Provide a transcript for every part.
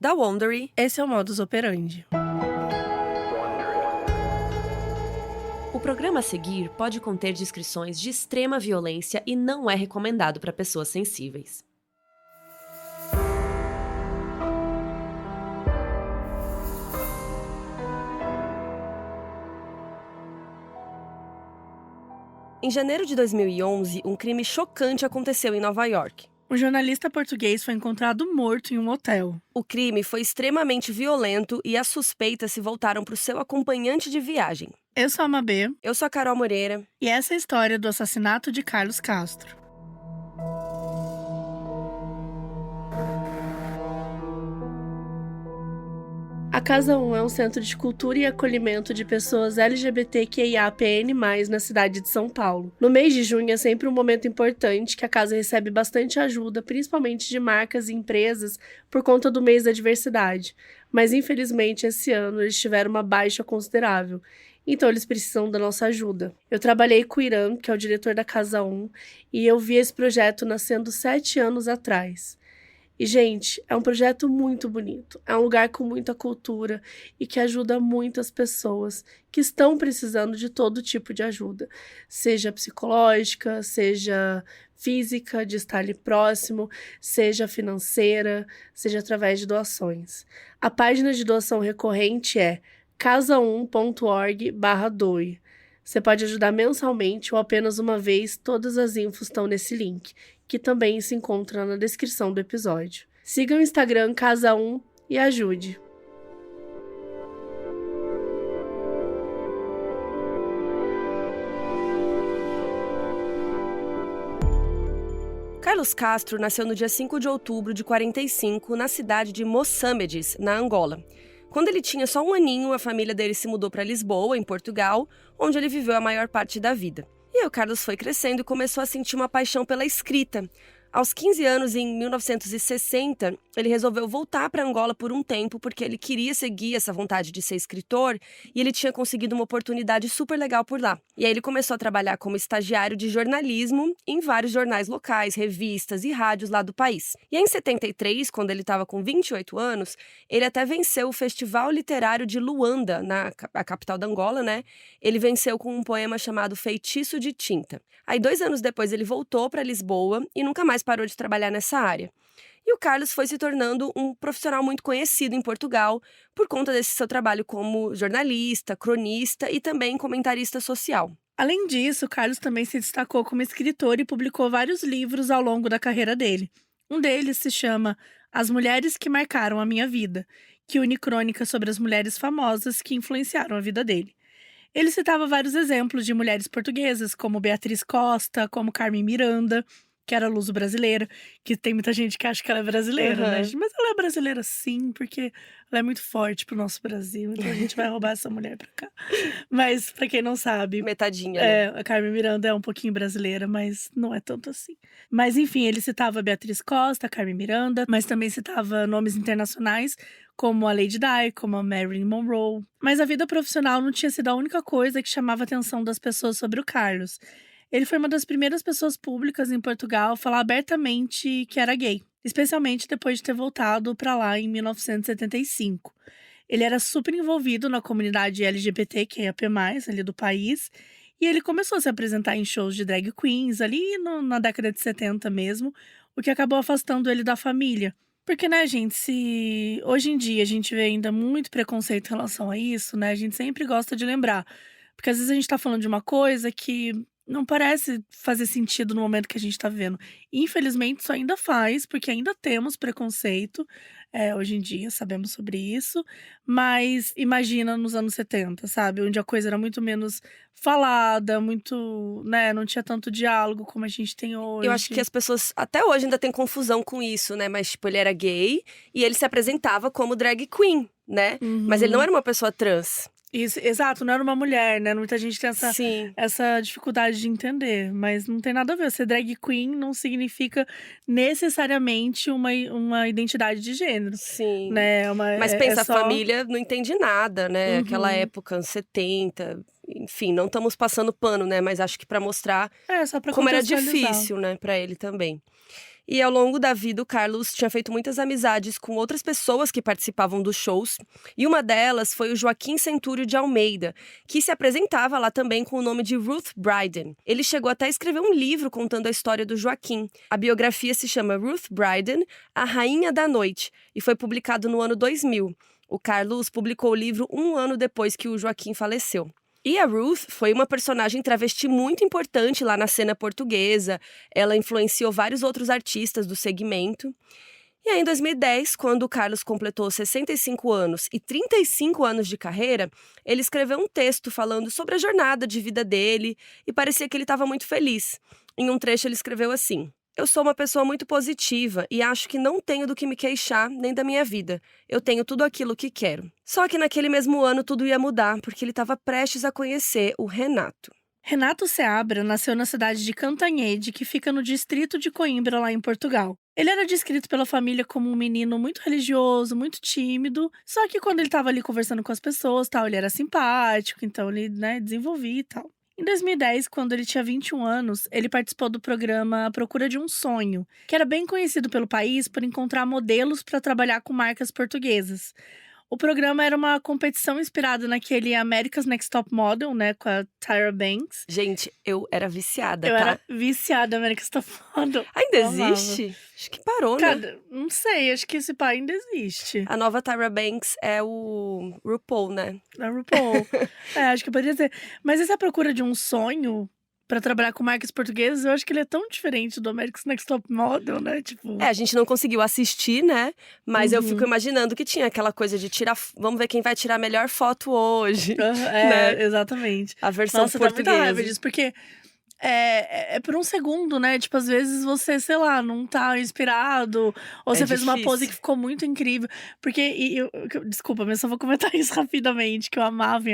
Da Wondery. Esse é o Modus Operandi. O programa a seguir pode conter descrições de extrema violência e não é recomendado para pessoas sensíveis. Em janeiro de 2011, um crime chocante aconteceu em Nova York. Um jornalista português foi encontrado morto em um hotel. O crime foi extremamente violento e as suspeitas se voltaram para o seu acompanhante de viagem. Eu sou a Mabê. Eu sou a Carol Moreira. E essa é a história do assassinato de Carlos Castro. A Casa 1 é um centro de cultura e acolhimento de pessoas LGBTQIAPN+, na cidade de São Paulo. No mês de junho é sempre um momento importante que a casa recebe bastante ajuda, principalmente de marcas e empresas, por conta do mês da diversidade. Mas infelizmente esse ano eles tiveram uma baixa considerável. Então eles precisam da nossa ajuda. Eu trabalhei com o Irã, que é o diretor da Casa 1, e eu vi esse projeto nascendo 7 anos atrás. E, gente, é um projeto muito bonito. É um lugar com muita cultura e que ajuda muitas pessoas que estão precisando de todo tipo de ajuda. Seja psicológica, seja física, de estar ali próximo, seja financeira, seja através de doações. A página de doação recorrente é casa1.org/doe. Você pode ajudar mensalmente ou apenas uma vez. Todas as infos estão nesse link, que também se encontra na descrição do episódio. Siga o Instagram Casa1 e ajude. Carlos Castro nasceu no dia 5 de outubro de 45, na cidade de Moçambique, na Angola. Quando ele tinha só um aninho, a família dele se mudou para Lisboa, em Portugal, onde ele viveu a maior parte da vida. E aí o Carlos foi crescendo e começou a sentir uma paixão pela escrita. Aos 15 anos, em 1960, ele resolveu voltar para Angola por um tempo porque ele queria seguir essa vontade de ser escritor e ele tinha conseguido uma oportunidade super legal por lá. E aí ele começou a trabalhar como estagiário de jornalismo em vários jornais locais, revistas e rádios lá do país. E aí, em 73, quando ele estava com 28 anos, ele até venceu o Festival Literário de Luanda, a capital da Angola, né? Ele venceu com um poema chamado Feitiço de Tinta. Aí, 2 anos depois, ele voltou para Lisboa e nunca mais parou de trabalhar nessa área. E o Carlos foi se tornando um profissional muito conhecido em Portugal por conta desse seu trabalho como jornalista, cronista e também comentarista social. Além disso, Carlos também se destacou como escritor e publicou vários livros ao longo da carreira dele. Um deles se chama As Mulheres que Marcaram a Minha Vida, que une crônicas sobre as mulheres famosas que influenciaram a vida dele. Ele citava vários exemplos de mulheres portuguesas, como Beatriz Costa, como Carmen Miranda, que era luso-brasileira, que tem muita gente que acha que ela é brasileira, né? Mas ela é brasileira sim, porque ela é muito forte pro nosso Brasil, então a gente vai roubar essa mulher pra cá. Mas, pra quem não sabe... Metadinha, né? A Carmen Miranda é um pouquinho brasileira, mas não é tanto assim. Mas, enfim, ele citava Beatriz Costa, Carmen Miranda, mas também citava nomes internacionais, como a Lady Di, como a Marilyn Monroe. Mas a vida profissional não tinha sido a única coisa que chamava a atenção das pessoas sobre o Carlos. Ele foi uma das primeiras pessoas públicas em Portugal a falar abertamente que era gay, especialmente depois de ter voltado para lá em 1975. Ele era super envolvido na comunidade LGBTQIAP+, ali do país, e ele começou a se apresentar em shows de drag queens ali na década de 70 mesmo, o que acabou afastando ele da família. Porque, né, gente, se hoje em dia a gente vê ainda muito preconceito em relação a isso, né, a gente sempre gosta de lembrar. Porque às vezes a gente tá falando de uma coisa que não parece fazer sentido no momento que a gente tá vivendo. Infelizmente, isso ainda faz, porque ainda temos preconceito. Hoje em dia, sabemos sobre isso. Mas imagina nos anos 70, sabe? Onde a coisa era muito menos falada, muito, né? Não tinha tanto diálogo como a gente tem hoje. Eu acho que as pessoas, até hoje, ainda têm confusão com isso, né? Mas, tipo, ele era gay e ele se apresentava como drag queen, né? Mas ele não era uma pessoa trans. Isso, exato, não era uma mulher, né? Muita gente tem Sim. essa dificuldade de entender, mas não tem nada a ver. Ser drag queen não significa necessariamente uma identidade de gênero. Sim. Né? Mas pensa, só... a família não entende nada, né? Aquela época, anos 70, enfim, não estamos passando pano, né? Mas acho que pra mostrar só pra como era contextualizar. difícil, né? Pra ele também. E ao longo da vida, o Carlos tinha feito muitas amizades com outras pessoas que participavam dos shows. E uma delas foi o Joaquim Centúrio de Almeida, que se apresentava lá também com o nome de Ruth Bryden. Ele chegou até a escrever um livro contando a história do Joaquim. A biografia se chama Ruth Bryden, A Rainha da Noite, e foi publicado no ano 2000. O Carlos publicou o livro um ano depois que o Joaquim faleceu. E a Ruth foi uma personagem travesti muito importante lá na cena portuguesa. Ela influenciou vários outros artistas do segmento. E aí, em 2010, quando o Carlos completou 65 anos e 35 anos de carreira, ele escreveu um texto falando sobre a jornada de vida dele e parecia que ele estava muito feliz. Em um trecho, ele escreveu assim: "Eu sou uma pessoa muito positiva e acho que não tenho do que me queixar nem da minha vida. Eu tenho tudo aquilo que quero." Só que naquele mesmo ano tudo ia mudar, porque ele estava prestes a conhecer o Renato. Renato Seabra nasceu na cidade de Cantanhede, que fica no distrito de Coimbra, lá em Portugal. Ele era descrito pela família como um menino muito religioso, muito tímido, só que quando ele estava ali conversando com as pessoas, tal, ele era simpático, então ele, desenvolvia e tal. Em 2010, quando ele tinha 21 anos, ele participou do programa A Procura de um Sonho, que era bem conhecido pelo país por encontrar modelos para trabalhar com marcas portuguesas. O programa era uma competição inspirada naquele America's Next Top Model, com a Tyra Banks. Gente, eu era viciada, Eu tá? era viciada em America's Top Model. Ainda Eu amava. existe? Acho que parou, né? Cara, não sei, acho que esse pai ainda existe. A nova Tyra Banks é o RuPaul, né? A RuPaul. Acho que poderia ser. Mas essa procura de um sonho pra trabalhar com marcas portuguesas, eu acho que ele é tão diferente do America's Next Top Model, né? Tipo, A gente não conseguiu assistir, né? Mas eu fico imaginando que tinha aquela coisa de tirar. Vamos ver quem vai tirar a melhor foto hoje. né? Exatamente. A versão Nossa, dá muita portuguesa. raiva disso, porque é por um segundo, né? Tipo, às vezes você, sei lá, não tá inspirado, ou você fez uma difícil. pose que ficou muito incrível. Porque, desculpa, mas só vou comentar isso rapidamente, que eu amava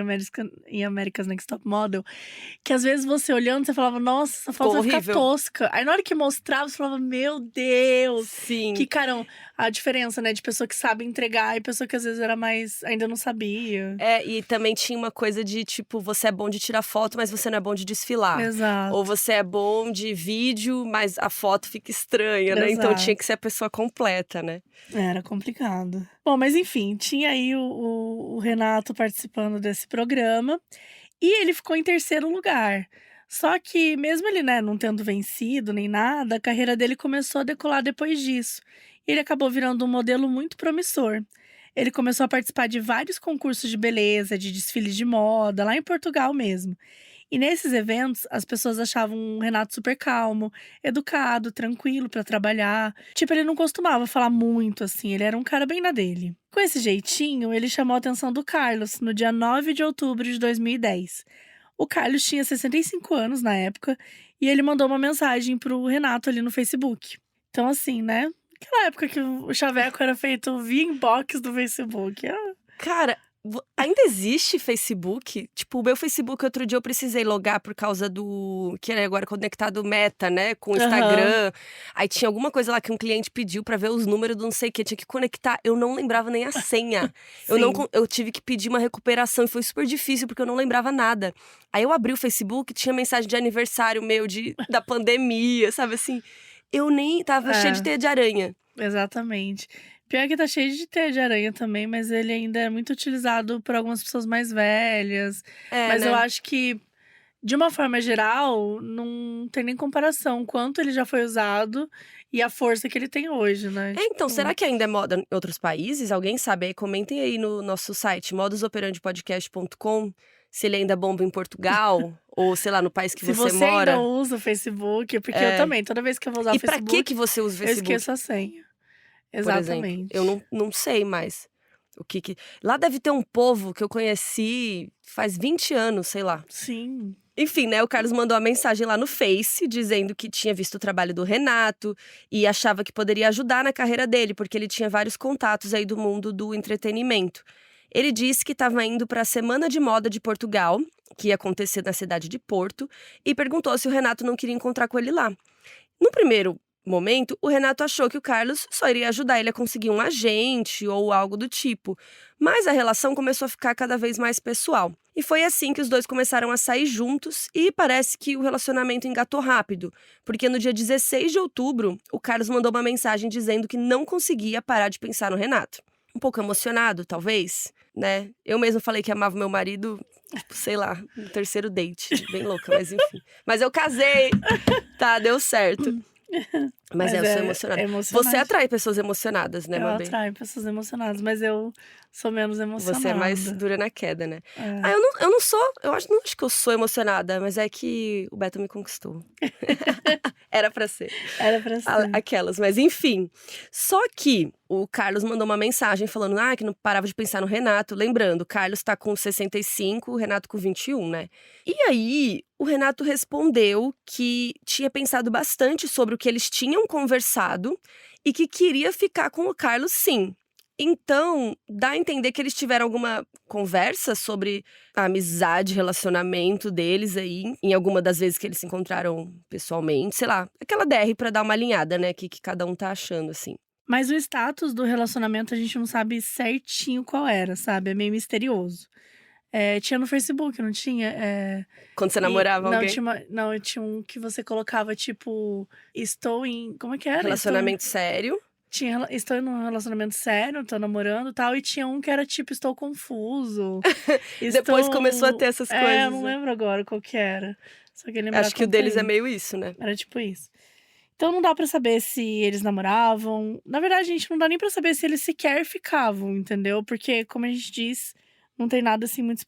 em America's Next Top Model, que às vezes você olhando, você falava, nossa, essa foto vai ficar horrível. tosca. Aí na hora que mostrava, você falava, meu Deus! Sim. Que caramba, a diferença, né, de pessoa que sabe entregar e pessoa que às vezes era mais, ainda não sabia. E também tinha uma coisa de, tipo, você é bom de tirar foto, mas você não é bom de desfilar. Exato. Ou você é bom de vídeo, mas a foto fica estranha, né? Então Exato. tinha que ser a pessoa completa, né? Era complicado. Bom, mas enfim, tinha aí o Renato participando desse programa e ele ficou em terceiro lugar. Só que mesmo ele, não tendo vencido nem nada, a carreira dele começou a decolar depois disso. E ele acabou virando um modelo muito promissor. Ele começou a participar de vários concursos de beleza, de desfiles de moda, lá em Portugal mesmo. E nesses eventos, as pessoas achavam o Renato super calmo, educado, tranquilo pra trabalhar. Tipo, ele não costumava falar muito, assim, ele era um cara bem na dele. Com esse jeitinho, ele chamou a atenção do Carlos no dia 9 de outubro de 2010. O Carlos tinha 65 anos na época e ele mandou uma mensagem pro Renato ali no Facebook. Então, assim, né? Aquela época que o chaveco era feito via inbox do Facebook. Cara, ainda existe Facebook? Tipo, o meu Facebook, outro dia eu precisei logar por causa do… que é agora conectado Meta, né? Com o Instagram. Aí tinha alguma coisa lá que um cliente pediu pra ver os números do não sei o que. Tinha que conectar. Eu não lembrava nem a senha. Eu tive que pedir uma recuperação e foi super difícil porque eu não lembrava nada. Aí eu abri o Facebook, tinha mensagem de aniversário meu da pandemia, sabe assim? Eu nem… tava cheio de teia de aranha. Exatamente. Pior que tá cheio de teia de aranha também, mas ele ainda é muito utilizado por algumas pessoas mais velhas. Mas né? eu acho que, de uma forma geral, não tem nem comparação quanto ele já foi usado e a força que ele tem hoje, né? Então, será que ainda é moda em outros países? Alguém sabe aí? Comentem aí no nosso site, modusoperandipodcast.com, se ele ainda bomba em Portugal ou, sei lá, no país que Se você você mora. ainda usa o Facebook, porque eu também, toda vez que eu vou usar o E pra Facebook, que você usa o eu Facebook? esqueço a senha. Por exemplo, Exatamente. eu não sei mais o que… Lá deve ter um povo que eu conheci faz 20 anos, sei lá. Sim. Enfim, né, o Carlos mandou uma mensagem lá no Face, dizendo que tinha visto o trabalho do Renato e achava que poderia ajudar na carreira dele, porque ele tinha vários contatos aí do mundo do entretenimento. Ele disse que estava indo para a Semana de Moda de Portugal, que ia acontecer na cidade de Porto, e perguntou se o Renato não queria encontrar com ele lá. No primeiro momento, o Renato achou que o Carlos só iria ajudar ele a conseguir um agente ou algo do tipo, mas a relação começou a ficar cada vez mais pessoal. E foi assim que os dois começaram a sair juntos e parece que o relacionamento engatou rápido, porque no dia 16 de outubro, o Carlos mandou uma mensagem dizendo que não conseguia parar de pensar no Renato. Um pouco emocionado, talvez, né? Eu mesmo falei que amava meu marido, tipo, sei lá, no terceiro date. Bem louca, mas enfim. Mas eu casei, tá, deu certo. Mas eu sou emocionada. Você atrai pessoas emocionadas, né, Eu Mabê? atraio pessoas emocionadas, mas eu sou menos emocionada. Você é mais dura na queda, né? É. Eu não sou, não acho que eu sou emocionada, mas é que o Beto me conquistou. Era pra ser. Era pra ser. Aquelas, mas enfim. Só que o Carlos mandou uma mensagem falando que não parava de pensar no Renato. Lembrando, o Carlos tá com 65, o Renato com 21, né? E aí, o Renato respondeu que tinha pensado bastante sobre o que eles tinham conversado e que queria ficar com o Carlos, sim. Então, dá a entender que eles tiveram alguma conversa sobre a amizade, relacionamento deles aí, em alguma das vezes que eles se encontraram pessoalmente, sei lá, aquela DR pra dar uma alinhada, né, que cada um tá achando, assim. Mas o status do relacionamento a gente não sabe certinho qual era, sabe? É meio misterioso. Tinha no Facebook, não tinha? Quando você namorava alguém? Tinha um que você colocava, tipo, estou em. Como é que era? Relacionamento sério. Estou em um relacionamento sério, tô namorando e tal. E tinha um que era tipo, estou confuso. Depois começou a ter essas coisas. Eu não lembro agora qual que era. Só que Acho que o deles é meio isso, né? Era tipo isso. Então não dá pra saber se eles namoravam. Na verdade, gente, não dá nem pra saber se eles sequer ficavam, entendeu? Porque, como a gente diz, não tem nada assim muito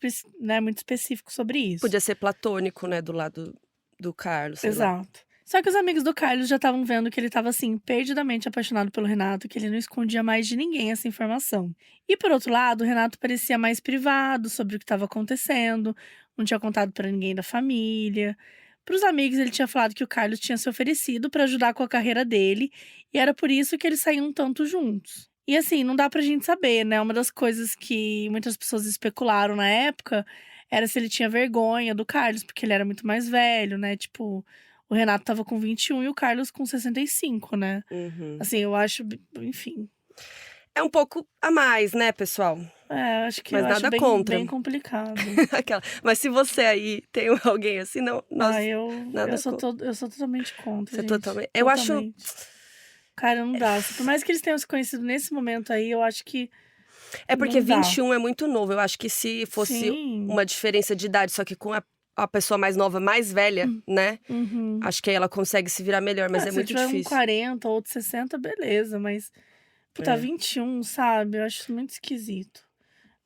específico sobre isso. Podia ser platônico, né, do lado do Carlos, sei lá. Exato. Só que os amigos do Carlos já estavam vendo que ele estava, assim, perdidamente apaixonado pelo Renato, que ele não escondia mais de ninguém essa informação. E, por outro lado, o Renato parecia mais privado sobre o que estava acontecendo, não tinha contado para ninguém da família. Para os amigos, ele tinha falado que o Carlos tinha se oferecido para ajudar com a carreira dele, e era por isso que eles saíam tanto juntos. E, assim, não dá pra gente saber, né? Uma das coisas que muitas pessoas especularam na época era se ele tinha vergonha do Carlos, porque ele era muito mais velho, né? Tipo, o Renato tava com 21 e o Carlos com 65, né? Uhum. Assim, eu acho, enfim. É um pouco a mais, né, pessoal? Acho que Mas eu nada acho bem, contra. bem complicado. Mas se você aí tem alguém assim, não. Eu sou totalmente contra. Você gente. Totalmente. Eu acho. Cara, não dá. Por mais que eles tenham se conhecido nesse momento aí, eu acho que. É porque não dá. 21 é muito novo. Eu acho que se fosse uma diferença de idade, só que com a pessoa mais nova, mais velha, né? Uhum. Acho que aí ela consegue se virar melhor, mas é muito difícil. Se tiver um 40 ou 60, beleza, mas. Puta, 21, sabe? Eu acho isso muito esquisito.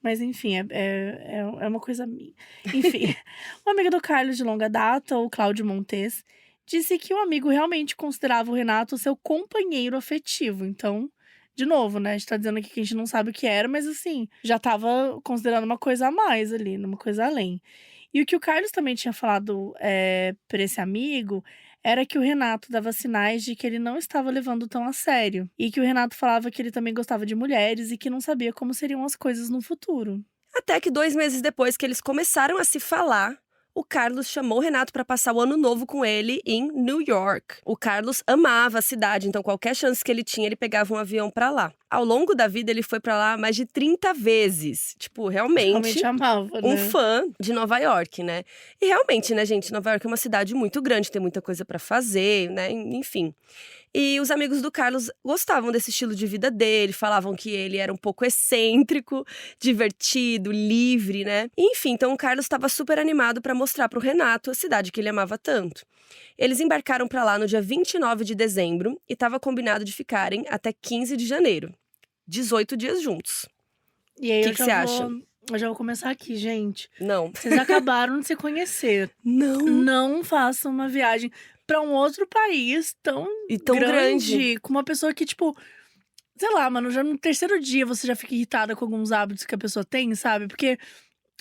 Mas enfim, é uma coisa minha. Enfim, um amigo do Carlos de longa data, o Cláudio Montes, disse que o amigo realmente considerava o Renato seu companheiro afetivo. Então, de novo, né? A gente tá dizendo aqui que a gente não sabe o que era, mas assim, já tava considerando uma coisa a mais ali, uma coisa além. E o que o Carlos também tinha falado pra esse amigo era que o Renato dava sinais de que ele não estava levando tão a sério. E que o Renato falava que ele também gostava de mulheres e que não sabia como seriam as coisas no futuro. Até que 2 meses depois que eles começaram a se falar, o Carlos chamou o Renato para passar o ano novo com ele em New York. O Carlos amava a cidade, então qualquer chance que ele tinha, ele pegava um avião para lá. Ao longo da vida, ele foi para lá mais de 30 vezes. Tipo, realmente amava, né? Um fã de Nova York, né? E realmente, né, gente, Nova York é uma cidade muito grande, tem muita coisa para fazer, né? Enfim. E os amigos do Carlos gostavam desse estilo de vida dele, falavam que ele era um pouco excêntrico, divertido, livre, né? Enfim, então o Carlos estava super animado para mostrar para o Renato a cidade que ele amava tanto. Eles embarcaram para lá no dia 29 de dezembro e estava combinado de ficarem até 15 de janeiro. 18 dias juntos. E aí O que você acha? Eu já vou começar aqui, gente. Não. Vocês acabaram de se conhecer. Não. Não façam uma viagem pra um outro país tão grande, com uma pessoa que, tipo, sei lá, mano, já no terceiro dia você já fica irritada com alguns hábitos que a pessoa tem, sabe? Porque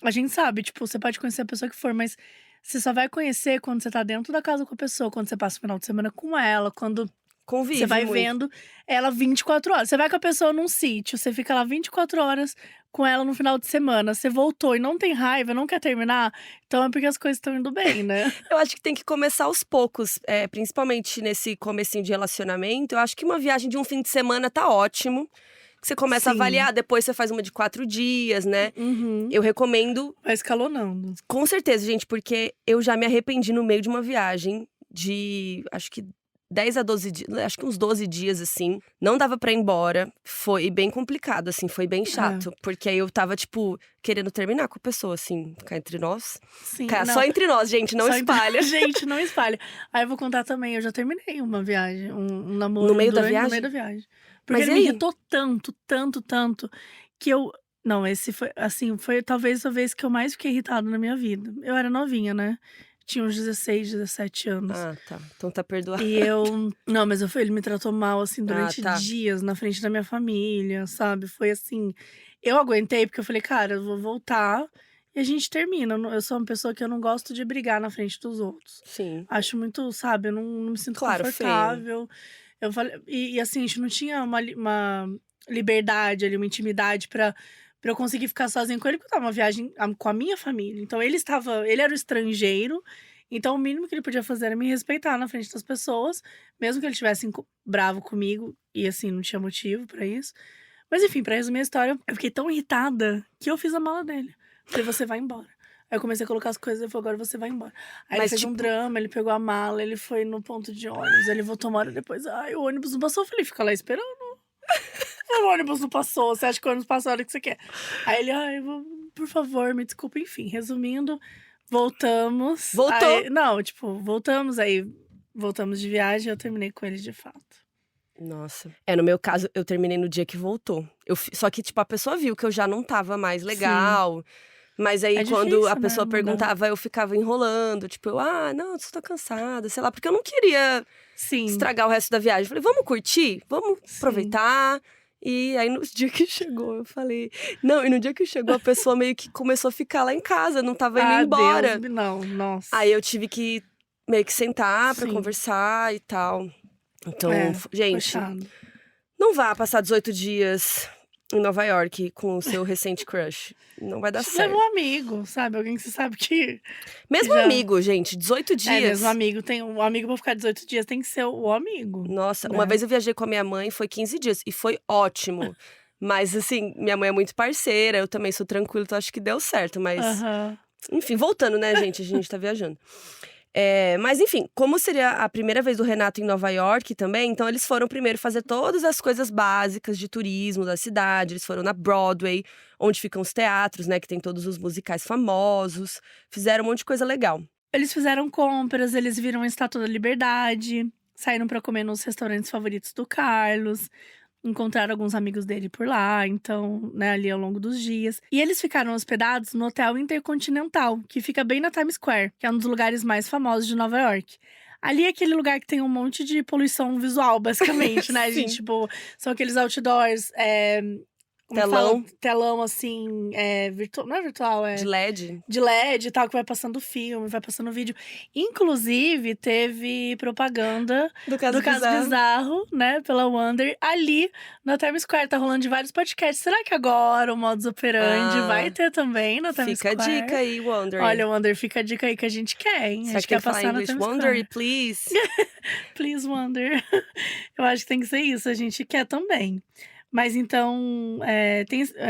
a gente sabe, tipo, você pode conhecer a pessoa que for, mas você só vai conhecer quando você tá dentro da casa com a pessoa, quando você passa o final de semana com ela, quando Convive você vai muito. vendo ela 24 horas. Você vai com a pessoa num sítio, você fica lá 24 horas com ela no final de semana. Você voltou e não tem raiva, não quer terminar, então é porque as coisas estão indo bem, né? Eu acho que tem que começar aos poucos, principalmente nesse comecinho de relacionamento. Eu acho que uma viagem de um fim de semana tá ótimo. que você começa a Sim. avaliar, depois você faz uma de 4 dias, né? Uhum. Eu recomendo, Vai escalonando. com certeza, gente, porque eu já me arrependi no meio de uma viagem de, acho que 10 a 12 dias, acho que uns 12 dias, assim. Não dava pra ir embora. Foi bem complicado, assim, foi bem chato. Porque aí eu tava, tipo, querendo terminar com a pessoa, assim, ficar entre nós. Sim, Só entre nós, gente, não Só espalha. Gente, não espalha. Aí eu vou contar também, eu já terminei uma viagem, um namoro. No meio da No viagem? meio da viagem. Porque Mas ele e me aí? irritou tanto, que eu… Não, esse foi, assim, foi talvez a vez que eu mais fiquei irritada na minha vida. Eu era novinha, né? Tinha uns 16, 17 anos. Ah, tá. Então tá perdoado. E eu… Não, mas ele me tratou mal, assim, durante tá. dias, na frente da minha família, sabe? Foi assim… Eu aguentei, porque eu falei, cara, eu vou voltar e a gente termina. Eu sou uma pessoa que eu não gosto de brigar na frente dos outros. Sim. Acho muito, sabe, eu não me sinto Claro, confortável. Eu falei… E assim, a gente não tinha uma liberdade ali, uma intimidade pra eu conseguir ficar sozinha com ele, porque eu tava numa viagem com a minha família. Então ele era o estrangeiro, então o mínimo que ele podia fazer era me respeitar na frente das pessoas, mesmo que ele estivesse bravo comigo, e assim, não tinha motivo pra isso. Mas enfim, pra resumir a história, eu fiquei tão irritada que eu fiz a mala dele. Falei, você vai embora. Aí eu comecei a colocar as coisas, ele falou, agora você vai embora. Aí ele fez um drama, ele pegou a mala, ele foi no ponto de ônibus, ele voltou uma hora depois, ai, o ônibus não passou, eu falei, fica lá esperando. O ônibus não passou, você acha que o ônibus passou a hora que você quer? Aí ele, ai, por favor, me desculpa, enfim. Resumindo, voltamos. Voltou? Aí, não, tipo, voltamos, aí voltamos de viagem e eu terminei com ele de fato. Nossa. No meu caso, eu terminei no dia que voltou. Só que, tipo, a pessoa viu que eu já não tava mais legal. Sim. Mas aí, quando difícil, a pessoa perguntava, eu ficava enrolando. Tipo, não, eu só tô cansada, sei lá. Porque eu não queria estragar o resto da viagem. Eu falei, vamos curtir? Vamos aproveitar. E aí, no dia que chegou, eu falei… Não, e no dia que chegou, a pessoa meio que começou a ficar lá em casa. Não tava indo embora. Deus, não, nossa. Aí, eu tive que meio que sentar pra conversar e tal. Então, gente, não vá passar 18 dias em Nova York com o seu recente crush. Não vai dar certo. Leva um amigo, sabe? Alguém que você sabe que… Mesmo amigo, gente, 18 dias. Mesmo amigo. Um amigo pra ficar 18 dias tem que ser o amigo. Nossa, uma vez eu viajei com a minha mãe, foi 15 dias. E foi ótimo. Mas, assim, minha mãe é muito parceira, eu também sou tranquila, então acho que deu certo. Mas, enfim, voltando, né, gente? A gente tá viajando. Mas enfim, como seria a primeira vez do Renato em Nova York também, então eles foram primeiro fazer todas as coisas básicas de turismo da cidade. Eles foram na Broadway, onde ficam os teatros, né, que tem todos os musicais famosos. Fizeram um monte de coisa legal. Eles fizeram compras, eles viram a Estátua da Liberdade, saíram pra comer nos restaurantes favoritos do Carlos, encontraram alguns amigos dele por lá, então, né, ali ao longo dos dias. E eles ficaram hospedados no Hotel Intercontinental, que fica bem na Times Square, que é um dos lugares mais famosos de Nova York. Ali é aquele lugar que tem um monte de poluição visual, basicamente, né, gente? Tipo, são aqueles outdoors… telão, assim, virtual, não é virtual, de LED. De LED e tal, que vai passando filme, vai passando vídeo. Inclusive, teve propaganda do Caso Bizarro, né, pela Wonder, ali na Times Square. Tá rolando de vários podcasts. Será que agora o Modus Operandi vai ter também na Times Square? Fica a dica aí, Wonder. Olha, Wonder, fica a dica aí que a gente quer, hein? Será a gente que quer passar na Times Wonder, Square. please. Please, Wonder. Eu acho que tem que ser isso, a gente quer também. Mas então,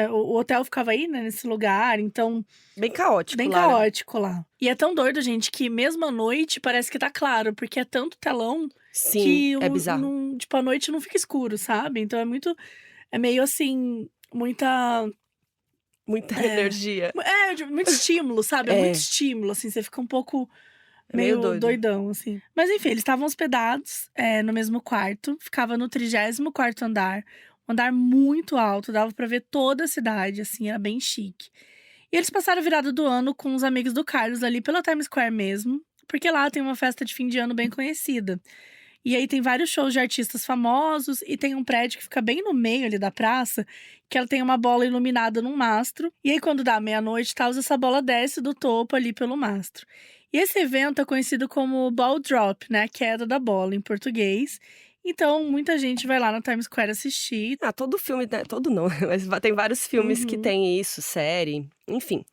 o hotel ficava aí, né, nesse lugar, então… Bem caótico lá. Bem caótico lá. E é tão doido, gente, que mesmo à noite parece que tá claro, porque é tanto telão… Sim, que é bizarro. Tipo, à noite não fica escuro, sabe? Então é meio assim, muita energia. Muito estímulo, sabe? É muito estímulo, assim, você fica um pouco… meio doidão, assim. Mas enfim, eles estavam hospedados no mesmo quarto, ficava no 34º andar. Um andar muito alto, dava pra ver toda a cidade, assim, era bem chique. E eles passaram a virada do ano com os amigos do Carlos ali pela Times Square mesmo, porque lá tem uma festa de fim de ano bem conhecida. E aí tem vários shows de artistas famosos e tem um prédio que fica bem no meio ali da praça, que ela tem uma bola iluminada num mastro. E aí quando dá meia-noite, essa bola desce do topo ali pelo mastro. E esse evento é conhecido como Ball Drop, né, a queda da bola em português. Então, muita gente vai lá na Times Square assistir. Todo filme, né? Todo não, mas tem vários filmes que tem isso, série, enfim.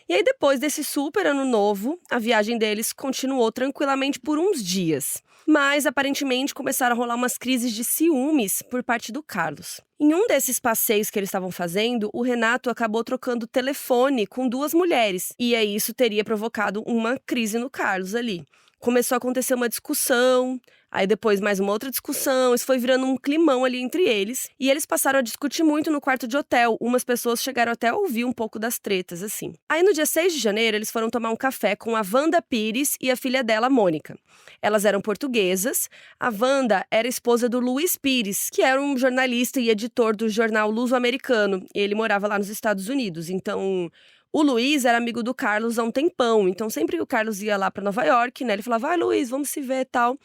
E aí, depois desse super ano novo, a viagem deles continuou tranquilamente por uns dias. Mas, aparentemente, começaram a rolar umas crises de ciúmes por parte do Carlos. Em um desses passeios que eles estavam fazendo, o Renato acabou trocando telefone com 2 mulheres. E aí isso teria provocado uma crise no Carlos ali. Começou a acontecer uma discussão, aí depois mais uma outra discussão, isso foi virando um climão ali entre eles. E eles passaram a discutir muito no quarto de hotel, umas pessoas chegaram até a ouvir um pouco das tretas, assim. Aí no dia 6 de janeiro, eles foram tomar um café com a Wanda Pires e a filha dela, Mônica. Elas eram portuguesas, a Wanda era esposa do Luiz Pires, que era um jornalista e editor do jornal Luso-Americano, e ele morava lá nos Estados Unidos, então... O Luiz era amigo do Carlos há um tempão, então sempre que o Carlos ia lá para Nova York, né, ele falava, vai Luiz, vamos se ver e tal.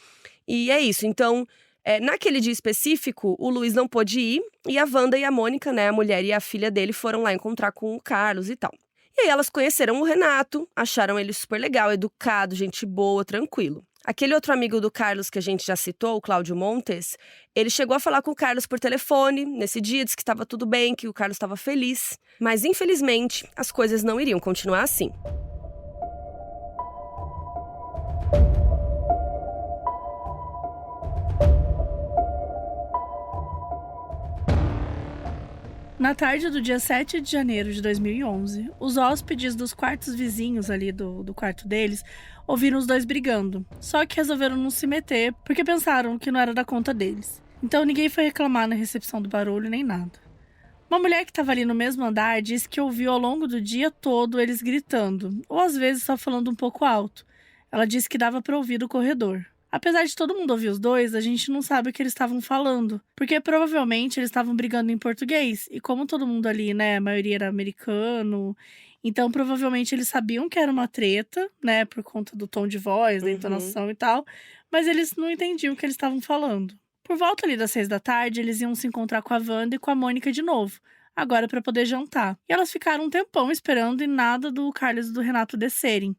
E é isso, então, naquele dia específico, o Luiz não pôde ir, e a Wanda e a Mônica, né, a mulher e a filha dele, foram lá encontrar com o Carlos e tal. E aí elas conheceram o Renato, acharam ele super legal, educado, gente boa, tranquilo. Aquele outro amigo do Carlos que a gente já citou, o Cláudio Montes, ele chegou a falar com o Carlos por telefone nesse dia, disse que estava tudo bem, que o Carlos estava feliz. Mas, infelizmente, as coisas não iriam continuar assim. Na tarde do dia 7 de janeiro de 2011, os hóspedes dos quartos vizinhos ali do quarto deles ouviram os dois brigando. Só que resolveram não se meter porque pensaram que não era da conta deles. Então ninguém foi reclamar na recepção do barulho nem nada. Uma mulher que estava ali no mesmo andar disse que ouviu ao longo do dia todo eles gritando, ou às vezes só falando um pouco alto. Ela disse que dava para ouvir do corredor. Apesar de todo mundo ouvir os dois, a gente não sabe o que eles estavam falando, porque provavelmente eles estavam brigando em português, e como todo mundo ali, né, a maioria era americano, então provavelmente eles sabiam que era uma treta, né, por conta do tom de voz, da entonação e tal, mas eles não entendiam o que eles estavam falando. Por volta ali das 6 da tarde, eles iam se encontrar com a Wanda e com a Mônica de novo, agora para poder jantar. E elas ficaram um tempão esperando e nada do Carlos e do Renato descerem.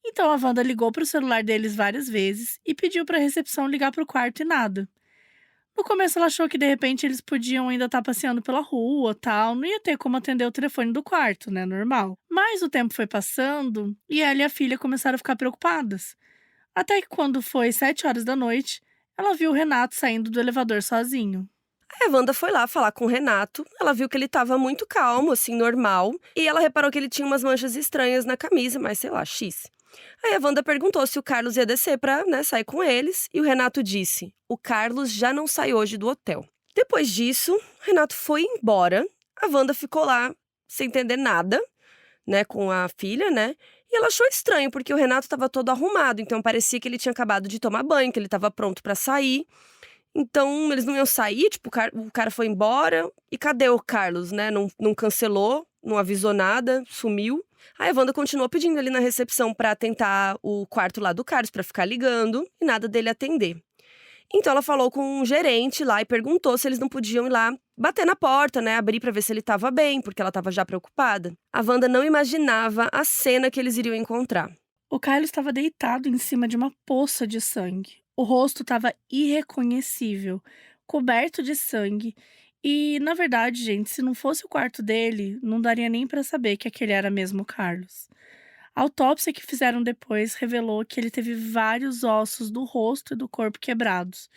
Então a Wanda ligou para o celular deles várias vezes e pediu para a recepção ligar para o quarto e nada. No começo ela achou que de repente eles podiam ainda estar passeando pela rua, tal, não ia ter como atender o telefone do quarto, né, normal. Mas o tempo foi passando e ela e a filha começaram a ficar preocupadas. Até que quando foi 7 horas da noite, ela viu o Renato saindo do elevador sozinho. Aí a Wanda foi lá falar com o Renato, ela viu que ele estava muito calmo, assim, normal, e ela reparou que ele tinha umas manchas estranhas na camisa, mas sei lá, X. Aí a Wanda perguntou se o Carlos ia descer pra, né, sair com eles, e o Renato disse, o Carlos já não sai hoje do hotel. Depois disso, o Renato foi embora, a Wanda ficou lá sem entender nada, né, com a filha, né, e ela achou estranho, porque o Renato estava todo arrumado, então parecia que ele tinha acabado de tomar banho, que ele estava pronto pra sair. Então, eles não iam sair, tipo, o cara foi embora, e cadê o Carlos, né, não cancelou, não avisou nada, sumiu. Aí a Wanda continuou pedindo ali na recepção pra tentar o quarto lá do Carlos, pra ficar ligando, e nada dele atender. Então ela falou com um gerente lá e perguntou se eles não podiam ir lá bater na porta, né, abrir pra ver se ele tava bem, porque ela tava já preocupada. A Wanda não imaginava a cena que eles iriam encontrar. O Carlos estava deitado em cima de uma poça de sangue. O rosto estava irreconhecível, coberto de sangue. E, na verdade, gente, se não fosse o quarto dele, não daria nem para saber que aquele era mesmo o Carlos. A autópsia que fizeram depois revelou que ele teve vários ossos do rosto e do corpo quebrados.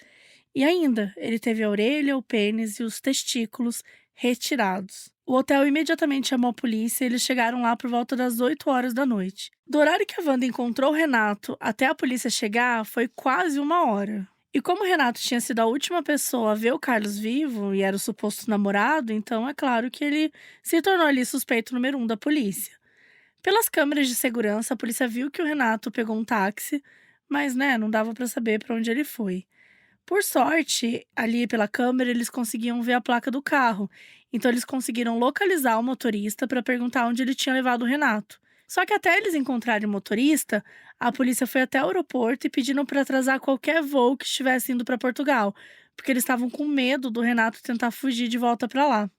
E ainda, ele teve a orelha, o pênis e os testículos retirados. O hotel imediatamente chamou a polícia e eles chegaram lá por volta das 8 horas da noite. Do horário que a Wanda encontrou o Renato até a polícia chegar, foi quase 1 hora. E como o Renato tinha sido a última pessoa a ver o Carlos vivo e era o suposto namorado, então é claro que ele se tornou ali suspeito número 1 da polícia. Pelas câmeras de segurança, a polícia viu que o Renato pegou um táxi, mas né, não dava para saber para onde ele foi. Por sorte, ali pela câmera, eles conseguiam ver a placa do carro. Então, eles conseguiram localizar o motorista para perguntar onde ele tinha levado o Renato. Só que até eles encontrarem o motorista, a polícia foi até o aeroporto e pediram para atrasar qualquer voo que estivesse indo para Portugal, porque eles estavam com medo do Renato tentar fugir de volta para lá.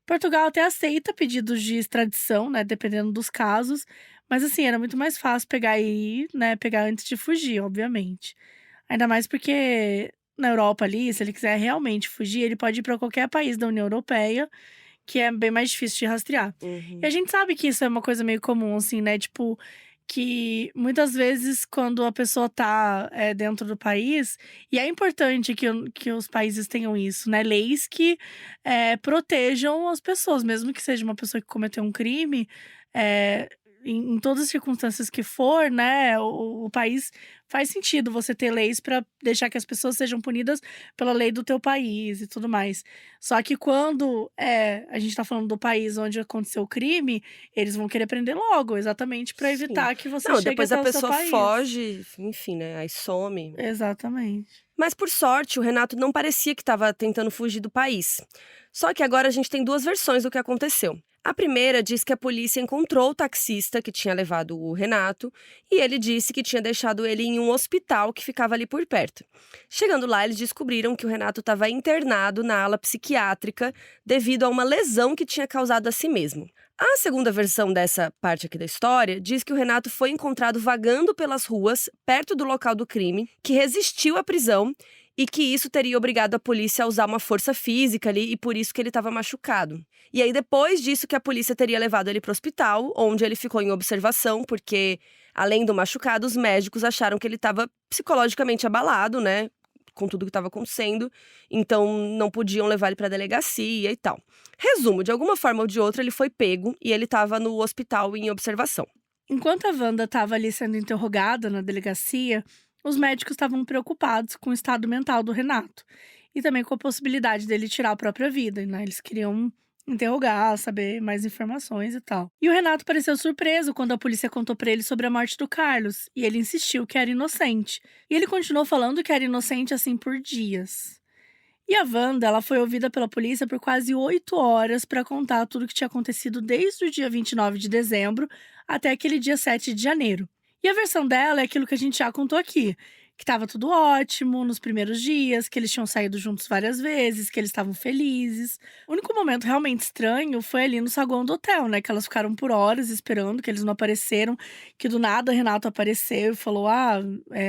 Portugal até aceita pedidos de extradição, né, dependendo dos casos, mas assim, era muito mais fácil pegar e ir, né, pegar antes de fugir, obviamente. Ainda mais porque na Europa ali, se ele quiser realmente fugir, ele pode ir para qualquer país da União Europeia, que é bem mais difícil de rastrear. E a gente sabe que isso é uma coisa meio comum, assim, né? Tipo, que muitas vezes quando a pessoa tá, dentro do país, e é importante que os países tenham isso, né, leis que, protejam as pessoas, mesmo que seja uma pessoa que cometeu um crime, eh, em todas as circunstâncias que for, né, o país faz sentido você ter leis para deixar que as pessoas sejam punidas pela lei do teu país e tudo mais. Só que quando, a gente tá falando do país onde aconteceu o crime, eles vão querer prender logo, exatamente para Sim. evitar que você Não, chegue depois a até o seu pessoa país. foge, enfim, né, aí some. Exatamente. Mas por sorte, o Renato não parecia que estava tentando fugir do país. Só que agora a gente tem duas versões do que aconteceu. A primeira diz que a polícia encontrou o taxista que tinha levado o Renato e ele disse que tinha deixado ele em um hospital que ficava ali por perto. Chegando lá, eles descobriram que o Renato estava internado na ala psiquiátrica devido a uma lesão que tinha causado a si mesmo. A segunda versão dessa parte aqui da história diz que o Renato foi encontrado vagando pelas ruas, perto do local do crime, que resistiu à prisão e que isso teria obrigado a polícia a usar uma força física ali e por isso que ele estava machucado. E aí depois disso que a polícia teria levado ele para o hospital, onde ele ficou em observação, porque além do machucado, os médicos acharam que ele estava psicologicamente abalado, né, com tudo que estava acontecendo, então não podiam levar ele para a delegacia e tal. Resumo, de alguma forma ou de outra, ele foi pego e ele estava no hospital em observação. Enquanto a Wanda estava ali sendo interrogada na delegacia, os médicos estavam preocupados com o estado mental do Renato e também com a possibilidade dele tirar a própria vida, né? Eles queriam interrogar, saber mais informações e tal. E o Renato pareceu surpreso quando a polícia contou pra ele sobre a morte do Carlos, e ele insistiu que era inocente. E ele continuou falando que era inocente assim por dias. E a Wanda, ela foi ouvida pela polícia por quase 8 horas para contar tudo o que tinha acontecido desde o dia 29 de dezembro até aquele dia 7 de janeiro. E a versão dela é aquilo que a gente já contou aqui, que estava tudo ótimo nos primeiros dias, que eles tinham saído juntos várias vezes, que eles estavam felizes. O único momento realmente estranho foi ali no saguão do hotel, né? Que elas ficaram por horas esperando, que eles não apareceram, que do nada o Renato apareceu e falou: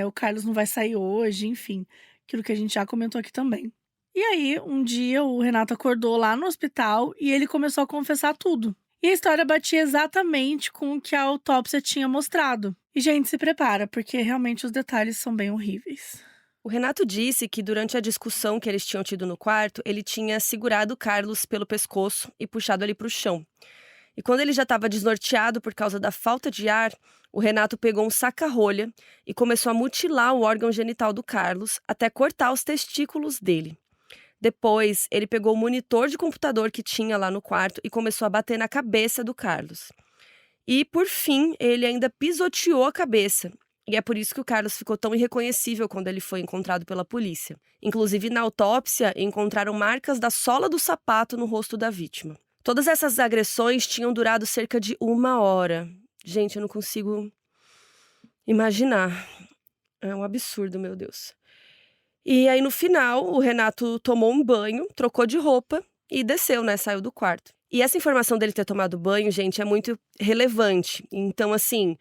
o Carlos não vai sair hoje, enfim. Aquilo que a gente já comentou aqui também. E aí, um dia, o Renato acordou lá no hospital e ele começou a confessar tudo. E a história batia exatamente com o que a autópsia tinha mostrado. E, gente, se prepara, porque realmente os detalhes são bem horríveis. O Renato disse que durante a discussão que eles tinham tido no quarto, ele tinha segurado o Carlos pelo pescoço e puxado ele para o chão. E quando ele já estava desnorteado por causa da falta de ar, o Renato pegou um saca-rolha e começou a mutilar o órgão genital do Carlos até cortar os testículos dele. Depois, ele pegou o monitor de computador que tinha lá no quarto e começou a bater na cabeça do Carlos. E, por fim, ele ainda pisoteou a cabeça. E é por isso que o Carlos ficou tão irreconhecível quando ele foi encontrado pela polícia. Inclusive, na autópsia, encontraram marcas da sola do sapato no rosto da vítima. Todas essas agressões tinham durado cerca de 1 hora. Gente, eu não consigo imaginar. É um absurdo, meu Deus. E aí, no final, o Renato tomou um banho, trocou de roupa e desceu, né? Saiu do quarto. E essa informação dele ter tomado banho, gente, é muito relevante. Então, assim,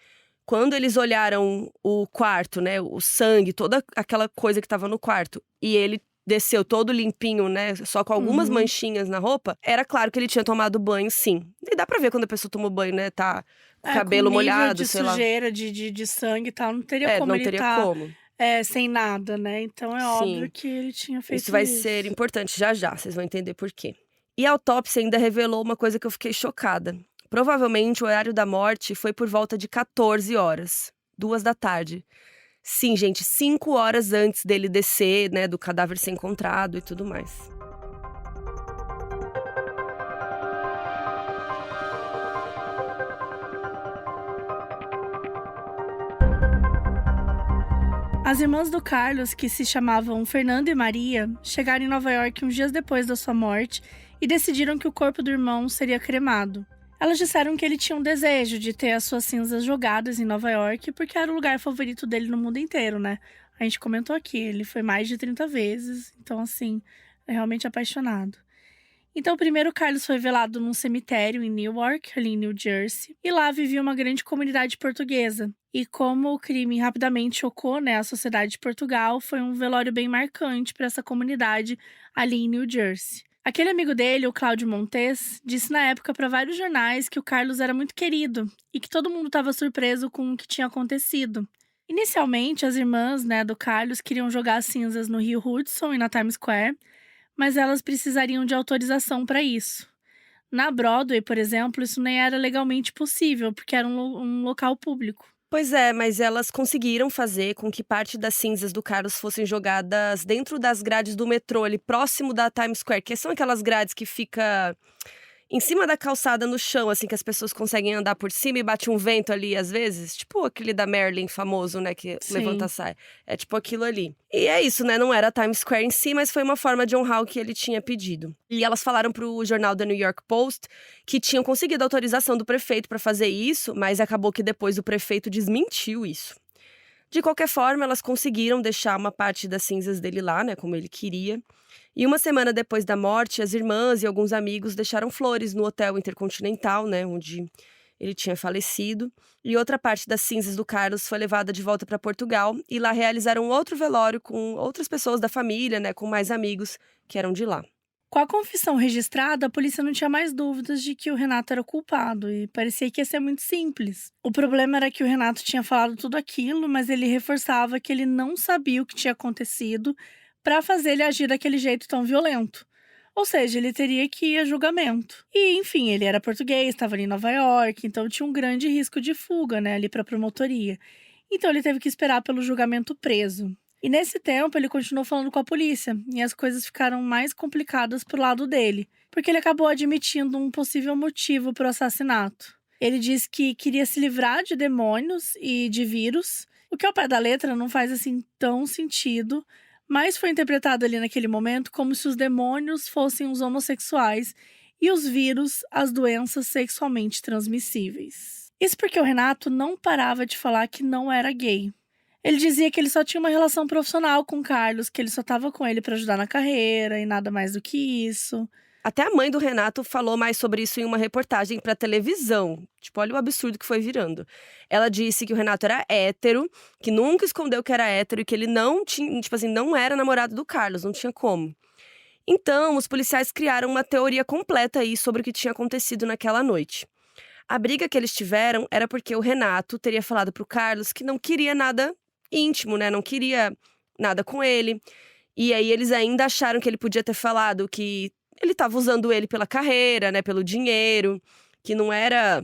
quando eles olharam o quarto, né? O sangue, toda aquela coisa que tava no quarto, e ele desceu todo limpinho, né? Só com algumas Uhum. manchinhas na roupa, era claro que ele tinha tomado banho, sim. E dá pra ver quando a pessoa tomou banho, né? Tá com o Com cabelo nível molhado, de sei lá. sujeira, de sangue e tal, não teria É, como não ele teria estar como. sem nada, né? Então é óbvio Sim. que ele tinha Isso feito vai ser isso. importante já já, vocês vão entender por quê. E a autópsia ainda revelou uma coisa que eu fiquei chocada. Provavelmente o horário da morte foi por volta de 14 horas, 2 da tarde. Sim, gente, 5 horas antes dele descer, né, do cadáver ser encontrado e tudo mais. As irmãs do Carlos, que se chamavam Fernanda e Maria, chegaram em Nova York uns dias depois da sua morte e decidiram que o corpo do irmão seria cremado. Elas disseram que ele tinha um desejo de ter as suas cinzas jogadas em Nova York porque era o lugar favorito dele no mundo inteiro, né? A gente comentou aqui, ele foi mais de 30 vezes, então assim, é realmente apaixonado. Então, primeiro Carlos foi velado num cemitério em Newark, ali em New Jersey, e lá vivia uma grande comunidade portuguesa. E como o crime rapidamente chocou, né, a sociedade de Portugal, foi um velório bem marcante para essa comunidade ali em New Jersey. Aquele amigo dele, o Cláudio Montes, disse na época para vários jornais que o Carlos era muito querido e que todo mundo estava surpreso com o que tinha acontecido. Inicialmente, as irmãs, do Carlos queriam jogar as cinzas no Rio Hudson e na Times Square, mas elas precisariam de autorização para isso. Na Broadway, por exemplo, isso nem era legalmente possível, porque era um local público. Pois é, mas elas conseguiram fazer com que parte das cinzas do Carlos fossem jogadas dentro das grades do metrô, ali próximo da Times Square, que são aquelas grades que fica em cima da calçada no chão, assim, que as pessoas conseguem andar por cima e bate um vento ali às vezes, tipo aquele da Marilyn famoso, né, que levanta Sim. sai. É tipo aquilo ali. E é isso, né, não era a Times Square em si, mas foi uma forma de honrar o que ele tinha pedido. E elas falaram pro jornal The New York Post que tinham conseguido autorização do prefeito para fazer isso, mas acabou que depois o prefeito desmentiu isso. De qualquer forma, elas conseguiram deixar uma parte das cinzas dele lá, né, como ele queria. E uma semana depois da morte, as irmãs e alguns amigos deixaram flores no Hotel Intercontinental, né, onde ele tinha falecido. E outra parte das cinzas do Carlos foi levada de volta para Portugal e lá realizaram outro velório com outras pessoas da família, né, com mais amigos que eram de lá. Com a confissão registrada, a polícia não tinha mais dúvidas de que o Renato era o culpado e parecia que ia ser muito simples. O problema era que o Renato tinha falado tudo aquilo, mas ele reforçava que ele não sabia o que tinha acontecido para fazer ele agir daquele jeito tão violento. Ou seja, ele teria que ir a julgamento. E, enfim, ele era português, estava ali em Nova York, então tinha um grande risco de fuga, ali para a promotoria. Então ele teve que esperar pelo julgamento preso. E nesse tempo ele continuou falando com a polícia, e as coisas ficaram mais complicadas pro lado dele, porque ele acabou admitindo um possível motivo para o assassinato. Ele disse que queria se livrar de demônios e de vírus, o que ao pé da letra não faz assim tão sentido, mas foi interpretado ali naquele momento como se os demônios fossem os homossexuais e os vírus as doenças sexualmente transmissíveis. Isso porque o Renato não parava de falar que não era gay. Ele dizia que ele só tinha uma relação profissional com o Carlos, que ele só estava com ele para ajudar na carreira e nada mais do que isso. Até a mãe do Renato falou mais sobre isso em uma reportagem para televisão. Tipo, olha o absurdo que foi virando. Ela disse que o Renato era hétero, que nunca escondeu que era hétero e que ele não tinha, tipo assim, não era namorado do Carlos, não tinha como. Então, os policiais criaram uma teoria completa aí sobre o que tinha acontecido naquela noite. A briga que eles tiveram era porque o Renato teria falado pro Carlos que não queria nada íntimo, né? Não queria nada com ele. E aí eles ainda acharam que ele podia ter falado que ele estava usando ele pela carreira, né? Pelo dinheiro, que não era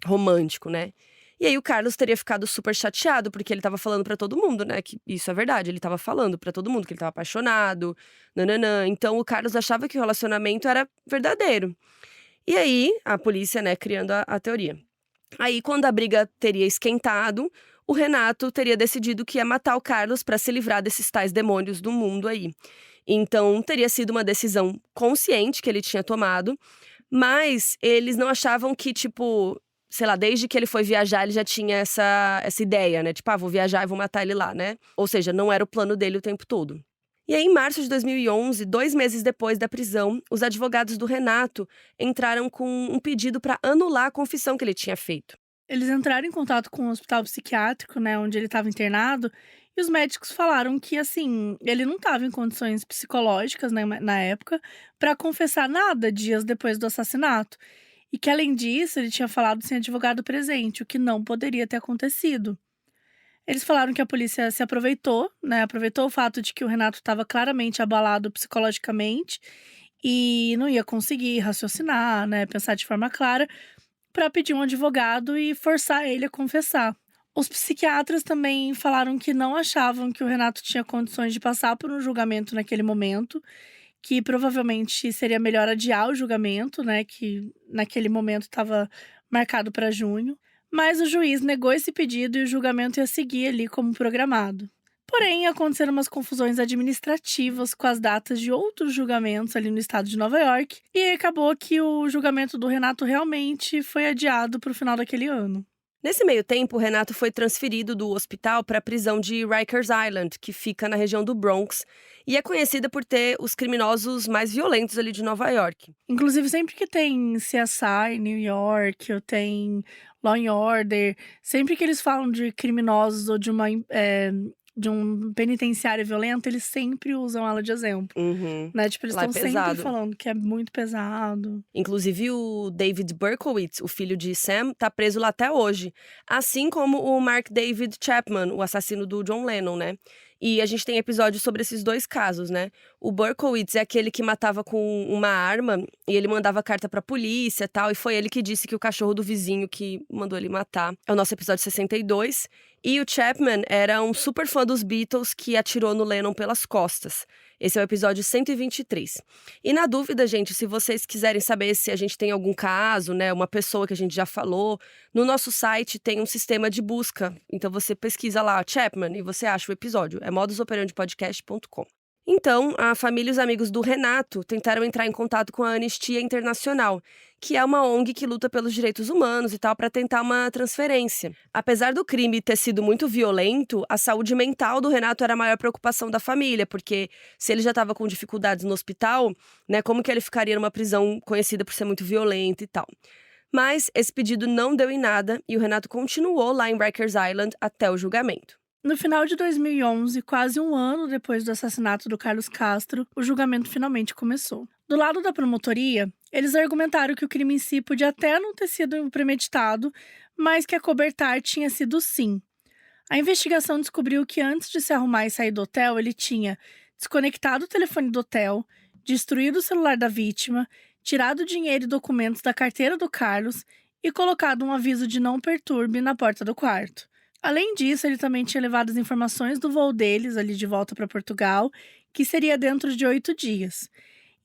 romântico, né? E aí o Carlos teria ficado super chateado, porque ele estava falando pra todo mundo, né? Que isso é verdade, ele estava falando pra todo mundo que ele estava apaixonado, nananã. Então o Carlos achava que o relacionamento era verdadeiro. E aí, a polícia, né, criando a teoria. Aí, quando a briga teria esquentado, o Renato teria decidido que ia matar o Carlos para se livrar desses tais demônios do mundo aí. Então, teria sido uma decisão consciente que ele tinha tomado, mas eles não achavam que, tipo, sei lá, desde que ele foi viajar, ele já tinha essa ideia, né? Tipo, vou viajar e vou matar ele lá, né? Ou seja, não era o plano dele o tempo todo. E aí, em março de 2011, 2 meses depois da prisão, os advogados do Renato entraram com um pedido para anular a confissão que ele tinha feito. Eles entraram em contato com o hospital psiquiátrico, onde ele estava internado, e os médicos falaram que, assim, ele não estava em condições psicológicas, na época, para confessar nada dias depois do assassinato. E que, além disso, ele tinha falado sem advogado presente, o que não poderia ter acontecido. Eles falaram que a polícia se aproveitou, aproveitou o fato de que o Renato estava claramente abalado psicologicamente e não ia conseguir raciocinar, pensar de forma clara, para pedir um advogado e forçar ele a confessar. Os psiquiatras também falaram que não achavam que o Renato tinha condições de passar por um julgamento naquele momento, que provavelmente seria melhor adiar o julgamento, que naquele momento estava marcado para junho. Mas o juiz negou esse pedido e o julgamento ia seguir ali como programado. Porém, aconteceram umas confusões administrativas com as datas de outros julgamentos ali no estado de Nova York, e acabou que o julgamento do Renato realmente foi adiado para o final daquele ano. Nesse meio tempo, o Renato foi transferido do hospital para a prisão de Rikers Island, que fica na região do Bronx, e é conhecida por ter os criminosos mais violentos ali de Nova York. Inclusive, sempre que tem CSI New York, ou tem Law and Order, sempre que eles falam de criminosos ou de uma de um penitenciário violento, eles sempre usam ela de exemplo, né? Tipo, eles Lá é estão sempre pesado. falando que é muito pesado. Inclusive, o David Berkowitz, o filho de Sam, tá preso lá até hoje. Assim como o Mark David Chapman, o assassino do John Lennon, né? E a gente tem episódios sobre esses dois casos, né? O Berkowitz é aquele que matava com uma arma e ele mandava carta pra polícia e tal. E foi ele que disse que o cachorro do vizinho que mandou ele matar. É o nosso episódio 62. E o Chapman era um super fã dos Beatles que atirou no Lennon pelas costas. Esse é o episódio 123. E na dúvida, gente, se vocês quiserem saber se a gente tem algum caso, né, uma pessoa que a gente já falou, no nosso site tem um sistema de busca. Então você pesquisa lá, Chapman, e você acha o episódio. É modusoperandipodcast.com. Então, a família e os amigos do Renato tentaram entrar em contato com a Anistia Internacional, que é uma ONG que luta pelos direitos humanos e tal, para tentar uma transferência. Apesar do crime ter sido muito violento, a saúde mental do Renato era a maior preocupação da família, porque se ele já estava com dificuldades no hospital, né, como que ele ficaria numa prisão conhecida por ser muito violenta e tal. Mas esse pedido não deu em nada e o Renato continuou lá em Rikers Island até o julgamento. No final de 2011, quase um ano depois do assassinato do Carlos Castro, o julgamento finalmente começou. Do lado da promotoria, eles argumentaram que o crime em si podia até não ter sido premeditado, mas que acobertar tinha sido sim. A investigação descobriu que antes de se arrumar e sair do hotel, ele tinha desconectado o telefone do hotel, destruído o celular da vítima, tirado dinheiro e documentos da carteira do Carlos e colocado um aviso de não perturbe na porta do quarto. Além disso, ele também tinha levado as informações do voo deles ali de volta para Portugal, que seria dentro de 8 dias.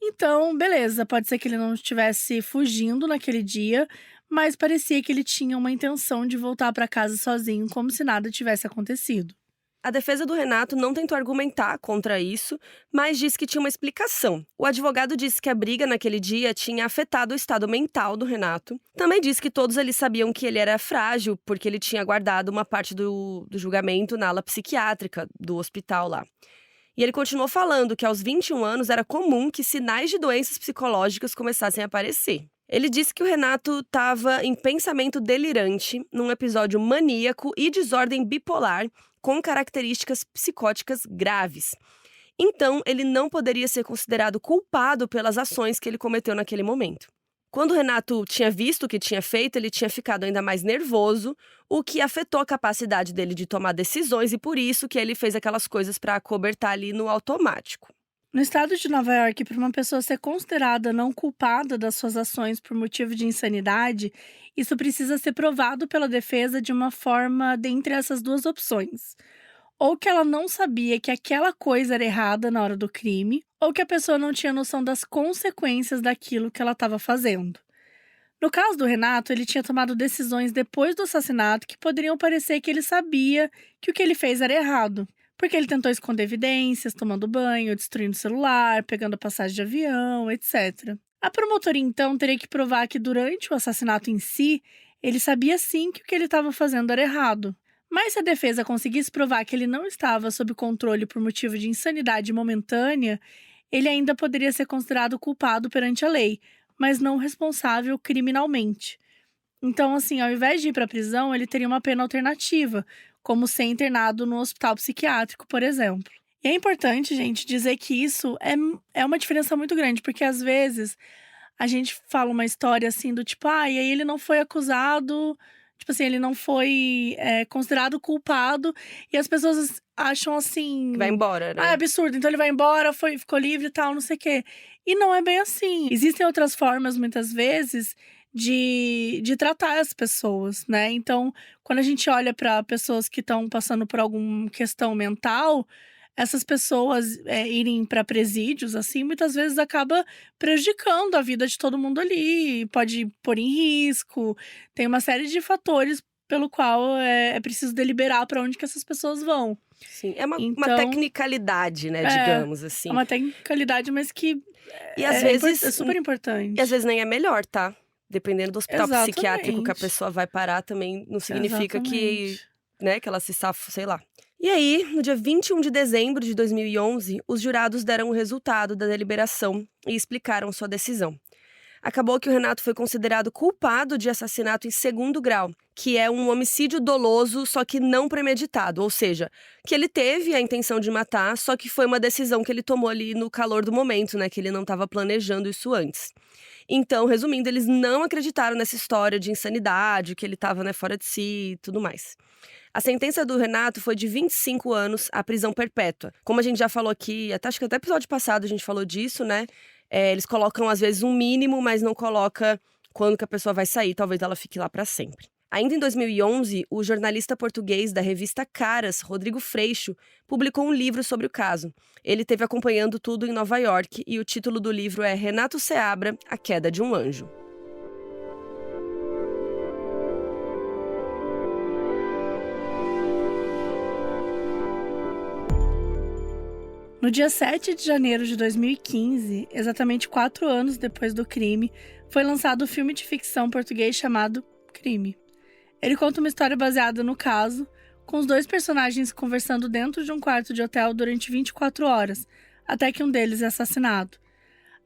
Então, beleza, pode ser que ele não estivesse fugindo naquele dia, mas parecia que ele tinha uma intenção de voltar para casa sozinho, como se nada tivesse acontecido. A defesa do Renato não tentou argumentar contra isso, mas disse que tinha uma explicação. O advogado disse que a briga naquele dia tinha afetado o estado mental do Renato. Também disse que todos eles sabiam que ele era frágil, porque ele tinha guardado uma parte do julgamento na ala psiquiátrica do hospital lá. E ele continuou falando que aos 21 anos era comum que sinais de doenças psicológicas começassem a aparecer. Ele disse que o Renato estava em pensamento delirante, num episódio maníaco e desordem bipolar, com características psicóticas graves. Então, ele não poderia ser considerado culpado pelas ações que ele cometeu naquele momento. Quando o Renato tinha visto o que tinha feito, ele tinha ficado ainda mais nervoso, o que afetou a capacidade dele de tomar decisões e por isso que ele fez aquelas coisas para acobertar ali no automático. No estado de Nova York, para uma pessoa ser considerada não culpada das suas ações por motivo de insanidade, isso precisa ser provado pela defesa de uma forma dentre essas duas opções. Ou que ela não sabia que aquela coisa era errada na hora do crime, ou que a pessoa não tinha noção das consequências daquilo que ela estava fazendo. No caso do Renato, ele tinha tomado decisões depois do assassinato que poderiam parecer que ele sabia que o que ele fez era errado. Porque ele tentou esconder evidências, tomando banho, destruindo o celular, pegando passagem de avião, etc. A promotoria, então, teria que provar que durante o assassinato em si, ele sabia sim que o que ele estava fazendo era errado. Mas se a defesa conseguisse provar que ele não estava sob controle por motivo de insanidade momentânea, ele ainda poderia ser considerado culpado perante a lei, mas não responsável criminalmente. Então, assim, ao invés de ir para a prisão, ele teria uma pena alternativa, como ser internado no hospital psiquiátrico, por exemplo. E é importante, gente, dizer que isso é uma diferença muito grande, porque às vezes a gente fala uma história assim do tipo, e aí ele não foi acusado, tipo assim, ele não foi considerado culpado, e as pessoas acham assim... Vai embora, né? É absurdo, então ele vai embora, ficou livre e tal, não sei o quê. E não é bem assim. Existem outras formas, muitas vezes, de tratar as pessoas, né? Então, quando a gente olha para pessoas que estão passando por alguma questão mental, essas pessoas irem para presídios, assim, muitas vezes acaba prejudicando a vida de todo mundo ali, pode pôr em risco, tem uma série de fatores pelo qual é preciso deliberar para onde que essas pessoas vão. Sim, é uma tecnicalidade, né, digamos assim. É uma tecnicalidade, mas que às vezes, é super importante. E às vezes nem é melhor, tá? Dependendo do hospital psiquiátrico que a Exatamente. pessoa vai parar, também não significa que Exatamente. ela se safa, sei lá. E aí, no dia 21 de dezembro de 2011, os jurados deram o resultado da deliberação e explicaram sua decisão. acabou que o Renato foi considerado culpado de assassinato em segundo grau, que é um homicídio doloso, só que não premeditado, ou seja, que ele teve a intenção de matar, só que foi uma decisão que ele tomou ali no calor do momento, né, que ele não estava planejando isso antes. Então, resumindo, eles não acreditaram nessa história de insanidade, que ele estava, né, fora de si e tudo mais. A sentença do Renato foi de 25 anos à prisão perpétua. Como a gente já falou aqui, acho que até episódio passado a gente falou disso, né? Eles colocam, às vezes, um mínimo, mas não coloca quando que a pessoa vai sair. Talvez ela fique lá para sempre. Ainda em 2011, o jornalista português da revista Caras, Rodrigo Freixo, publicou um livro sobre o caso. Ele esteve acompanhando tudo em Nova York e o título do livro é Renato Seabra, A Queda de um Anjo. No dia 7 de janeiro de 2015, exatamente 4 anos depois do crime, foi lançado o filme de ficção português chamado Crime. Ele conta uma história baseada no caso, com os 2 personagens conversando dentro de um quarto de hotel durante 24 horas, até que um deles é assassinado.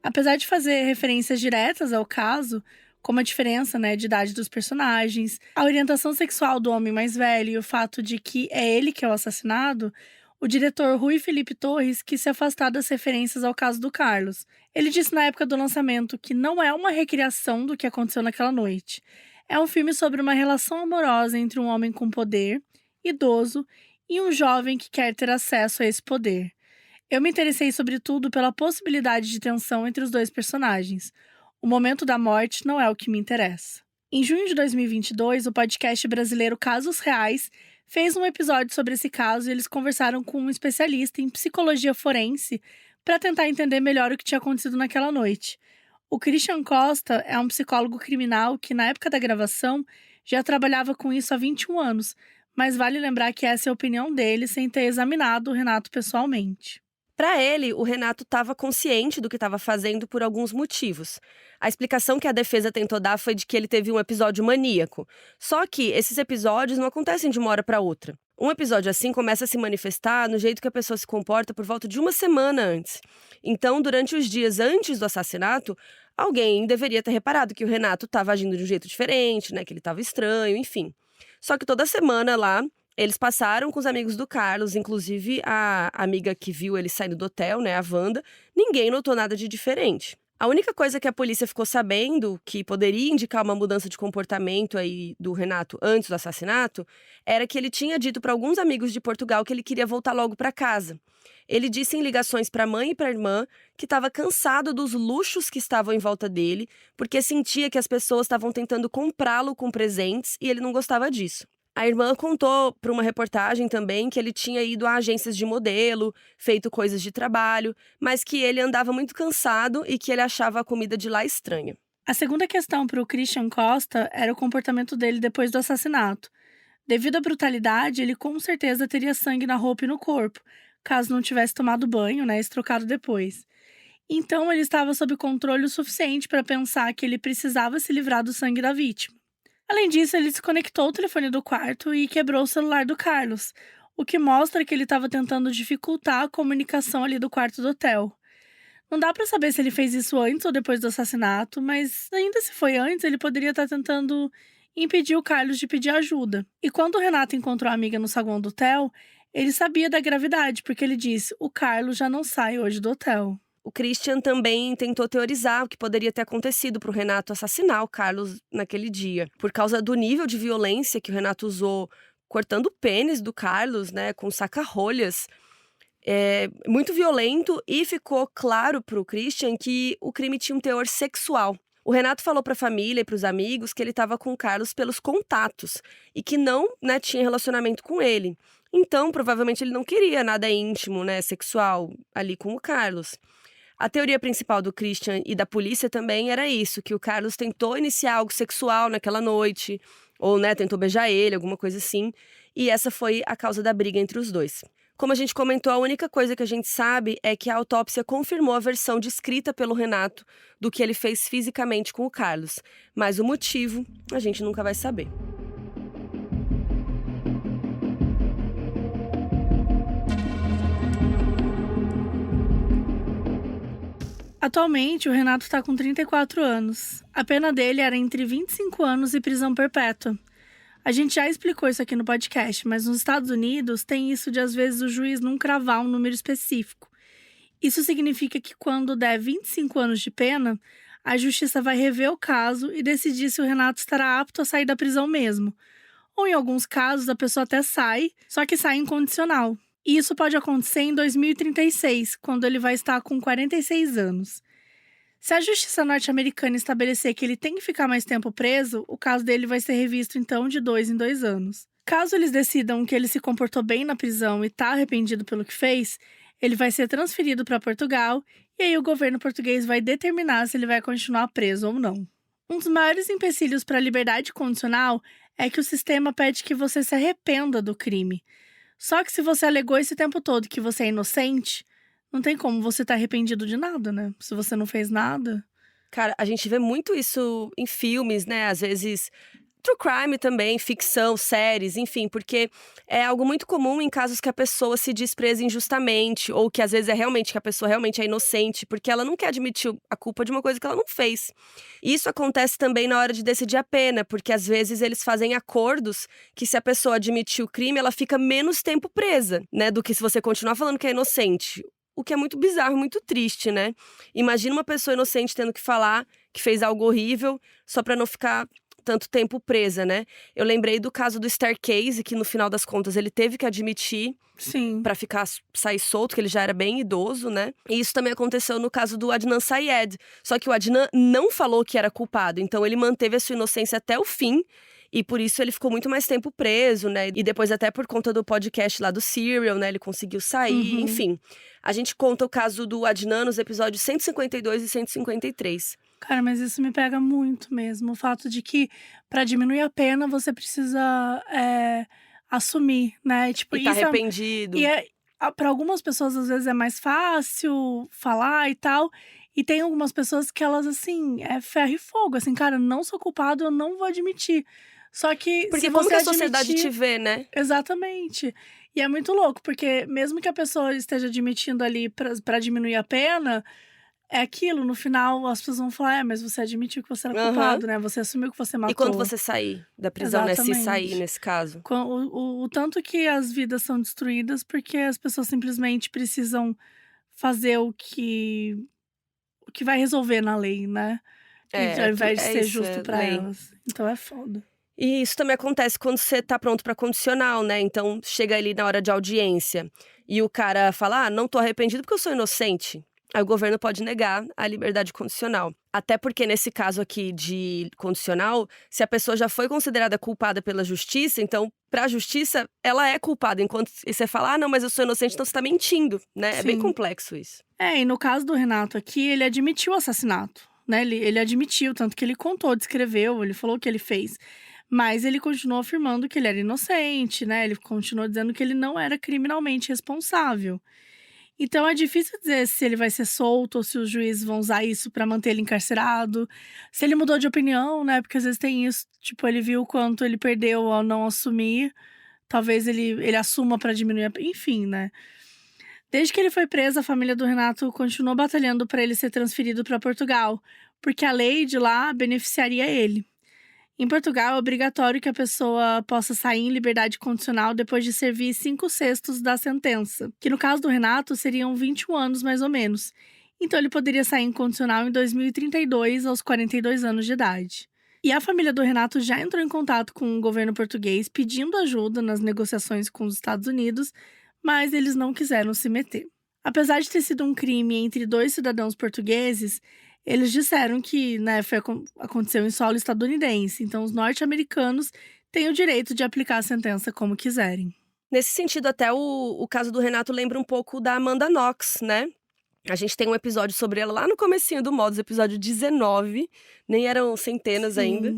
Apesar de fazer referências diretas ao caso, como a diferença, de idade dos personagens, a orientação sexual do homem mais velho e o fato de que é ele que é o assassinado, o diretor Rui Felipe Torres quis se afastar das referências ao caso do Carlos. Ele disse na época do lançamento que não é uma recriação do que aconteceu naquela noite. É um filme sobre uma relação amorosa entre um homem com poder, idoso, e um jovem que quer ter acesso a esse poder. Eu me interessei sobretudo pela possibilidade de tensão entre os 2 personagens. O momento da morte não é o que me interessa. Em junho de 2022, o podcast brasileiro Casos Reais fez um episódio sobre esse caso e eles conversaram com um especialista em psicologia forense para tentar entender melhor o que tinha acontecido naquela noite. O Christian Costa é um psicólogo criminal que, na época da gravação, já trabalhava com isso há 21 anos, mas vale lembrar que essa é a opinião dele sem ter examinado o Renato pessoalmente. Para ele, o Renato estava consciente do que estava fazendo por alguns motivos. A explicação que a defesa tentou dar foi de que ele teve um episódio maníaco. Só que esses episódios não acontecem de uma hora para outra. Um episódio assim começa a se manifestar no jeito que a pessoa se comporta por volta de uma semana antes. Então, durante os dias antes do assassinato, alguém deveria ter reparado que o Renato estava agindo de um jeito diferente, que ele estava estranho, enfim. Só que toda semana lá, eles passaram com os amigos do Carlos, inclusive a amiga que viu ele saindo do hotel, a Wanda, ninguém notou nada de diferente. A única coisa que a polícia ficou sabendo, que poderia indicar uma mudança de comportamento aí do Renato antes do assassinato, era que ele tinha dito para alguns amigos de Portugal que ele queria voltar logo para casa. Ele disse em ligações para a mãe e para a irmã que estava cansado dos luxos que estavam em volta dele, porque sentia que as pessoas estavam tentando comprá-lo com presentes e ele não gostava disso. A irmã contou para uma reportagem também que ele tinha ido a agências de modelo, feito coisas de trabalho, mas que ele andava muito cansado e que ele achava a comida de lá estranha. A segunda questão para o Christian Costa era o comportamento dele depois do assassinato. Devido à brutalidade, ele com certeza teria sangue na roupa e no corpo, caso não tivesse tomado banho, e se trocado depois. Então ele estava sob controle o suficiente para pensar que ele precisava se livrar do sangue da vítima. Além disso, ele desconectou o telefone do quarto e quebrou o celular do Carlos, o que mostra que ele estava tentando dificultar a comunicação ali do quarto do hotel. Não dá para saber se ele fez isso antes ou depois do assassinato, mas ainda se foi antes, ele poderia estar tentando impedir o Carlos de pedir ajuda. E quando o Renato encontrou a amiga no saguão do hotel, ele sabia da gravidade, porque ele disse: o Carlos já não sai hoje do hotel. O Christian também tentou teorizar o que poderia ter acontecido para o Renato assassinar o Carlos naquele dia. Por causa do nível de violência que o Renato usou, cortando o pênis do Carlos, com saca-rolhas. Muito violento, e ficou claro para o Christian que o crime tinha um teor sexual. O Renato falou para a família e para os amigos que ele estava com o Carlos pelos contatos e que não tinha relacionamento com ele. Então, provavelmente, ele não queria nada íntimo, sexual ali com o Carlos. A teoria principal do Christian e da polícia também era isso, que o Carlos tentou iniciar algo sexual naquela noite, ou tentou beijar ele, alguma coisa assim, e essa foi a causa da briga entre os dois. Como a gente comentou, a única coisa que a gente sabe é que a autópsia confirmou a versão descrita pelo Renato do que ele fez fisicamente com o Carlos, mas o motivo a gente nunca vai saber. Atualmente, o Renato está com 34 anos. A pena dele era entre 25 anos e prisão perpétua. A gente já explicou isso aqui no podcast, mas nos Estados Unidos tem isso de às vezes o juiz não cravar um número específico. Isso significa que quando der 25 anos de pena, a justiça vai rever o caso e decidir se o Renato estará apto a sair da prisão mesmo. Ou em alguns casos a pessoa até sai, só que sai incondicional. E isso pode acontecer em 2036, quando ele vai estar com 46 anos. Se a justiça norte-americana estabelecer que ele tem que ficar mais tempo preso, o caso dele vai ser revisto então de 2 em 2 anos. Caso eles decidam que ele se comportou bem na prisão e está arrependido pelo que fez, ele vai ser transferido para Portugal e aí o governo português vai determinar se ele vai continuar preso ou não. Um dos maiores empecilhos para a liberdade condicional é que o sistema pede que você se arrependa do crime. Só que se você alegou esse tempo todo que você é inocente, não tem como você estar arrependido de nada, né? Se você não fez nada. Cara, a gente vê muito isso em filmes, né? Às vezes, true crime também, ficção, séries, enfim, porque é algo muito comum em casos que a pessoa se diz presa injustamente, ou que às vezes é realmente que a pessoa realmente é inocente, porque ela não quer admitir a culpa de uma coisa que ela não fez. E isso acontece também na hora de decidir a pena, porque às vezes eles fazem acordos que se a pessoa admitir o crime, ela fica menos tempo presa, né, do que se você continuar falando que é inocente. O que é muito bizarro, muito triste, né? Imagina uma pessoa inocente tendo que falar que fez algo horrível só pra não ficar tanto tempo presa, né? Eu lembrei do caso do Staircase, que no final das contas ele teve que admitir Sim. pra sair solto, que ele já era bem idoso, né? E isso também aconteceu no caso do Adnan Syed. Só que o Adnan não falou que era culpado, então ele manteve a sua inocência até o fim. E por isso ele ficou muito mais tempo preso, né? E depois até por conta do podcast lá do Serial, né? Ele conseguiu sair, enfim. A gente conta o caso do Adnan nos episódios 152 e 153. Cara, mas isso me pega muito mesmo. O fato de que, pra diminuir a pena, você precisa assumir, né? Tipo, E tá isso arrependido. pra algumas pessoas, às vezes, é mais fácil falar e tal. E tem algumas pessoas que elas, assim, é ferro e fogo. Assim, cara, não sou culpado, eu não vou admitir. Só que Porque se como você que a sociedade admitir... te vê, né? Exatamente. E é muito louco, porque mesmo que a pessoa esteja admitindo ali pra diminuir a pena, é aquilo, no final as pessoas vão falar, mas você admitiu que você era Aham. culpado, né? Você assumiu que você matou. E quando você sair da prisão, né? Se sair, Exatamente. nesse caso. O tanto que as vidas são destruídas porque as pessoas simplesmente precisam fazer o que vai resolver na lei, né? E ao invés de ser isso, justo pra lei. elas. Então é foda. E isso também acontece quando você tá pronto pra condicional, né? Então, chega ali na hora de audiência e o cara fala, não tô arrependido porque eu sou inocente. Aí o governo pode negar a liberdade condicional. Até porque nesse caso aqui de condicional, se a pessoa já foi considerada culpada pela justiça, então, pra justiça, ela é culpada. Enquanto você fala, não, mas eu sou inocente, então você tá mentindo, né? É bem Sim. complexo isso. E no caso do Renato aqui, ele admitiu o assassinato, né? Ele admitiu, tanto que ele contou, descreveu, ele falou o que ele fez. Mas ele continuou afirmando que ele era inocente, né? Ele continuou dizendo que ele não era criminalmente responsável. Então é difícil dizer se ele vai ser solto ou se os juízes vão usar isso pra manter ele encarcerado. Se ele mudou de opinião, né? Porque às vezes tem isso, tipo, ele viu o quanto ele perdeu ao não assumir. Talvez ele assuma pra diminuir, enfim, né? Desde que ele foi preso, a família do Renato continuou batalhando para ele ser transferido para Portugal, porque a lei de lá beneficiaria ele. Em Portugal, é obrigatório que a pessoa possa sair em liberdade condicional depois de servir 5/6 da sentença, que no caso do Renato seriam 21 anos mais ou menos. Então ele poderia sair incondicional em 2032, aos 42 anos de idade. E a família do Renato já entrou em contato com o governo português pedindo ajuda nas negociações com os Estados Unidos, mas eles não quiseram se meter. Apesar de ter sido um crime entre 2 cidadãos portugueses, eles disseram que, né, aconteceu em solo estadunidense, então os norte-americanos têm o direito de aplicar a sentença como quiserem. Nesse sentido, até o caso do Renato lembra um pouco da Amanda Knox, né? A gente tem um episódio sobre ela lá no comecinho do Modus, episódio 19, nem eram centenas ainda.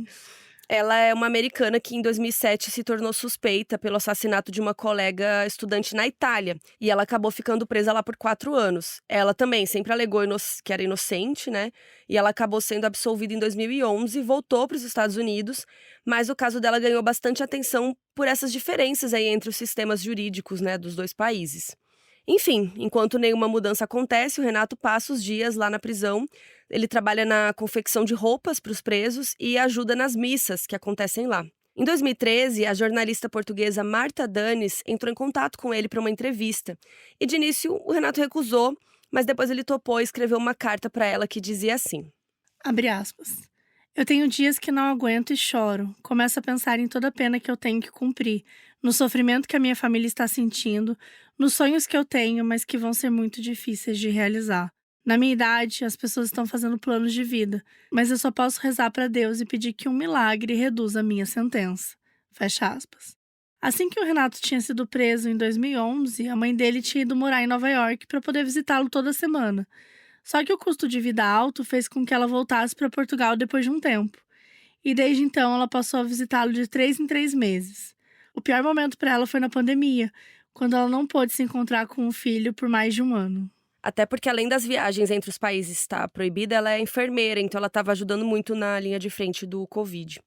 Ela é uma americana que em 2007 se tornou suspeita pelo assassinato de uma colega estudante na Itália. E ela acabou ficando presa lá por 4 anos. Ela também sempre alegou que era inocente, né? E ela acabou sendo absolvida em 2011 e voltou para os Estados Unidos. Mas o caso dela ganhou bastante atenção por essas diferenças aí entre os sistemas jurídicos, né, dos dois países. Enfim, enquanto nenhuma mudança acontece, o Renato passa os dias lá na prisão. Ele trabalha na confecção de roupas para os presos e ajuda nas missas que acontecem lá. Em 2013, a jornalista portuguesa Marta Danes entrou em contato com ele para uma entrevista. E de início, o Renato recusou, mas depois ele topou e escreveu uma carta para ela que dizia assim: Abre aspas. Eu tenho dias que não aguento e choro. Começo a pensar em toda a pena que eu tenho que cumprir, no sofrimento que a minha família está sentindo, nos sonhos que eu tenho, mas que vão ser muito difíceis de realizar. Na minha idade, as pessoas estão fazendo planos de vida, mas eu só posso rezar para Deus e pedir que um milagre reduza a minha sentença. Fecha aspas. Assim que o Renato tinha sido preso em 2011, a mãe dele tinha ido morar em Nova York para poder visitá-lo toda semana. Só que o custo de vida alto fez com que ela voltasse para Portugal depois de um tempo. E desde então ela passou a visitá-lo de 3 em 3 meses. O pior momento para ela foi na pandemia, quando ela não pôde se encontrar com o filho por mais de um ano. Até porque, além das viagens entre os países estar proibida, ela é enfermeira, então ela estava ajudando muito na linha de frente do Covid.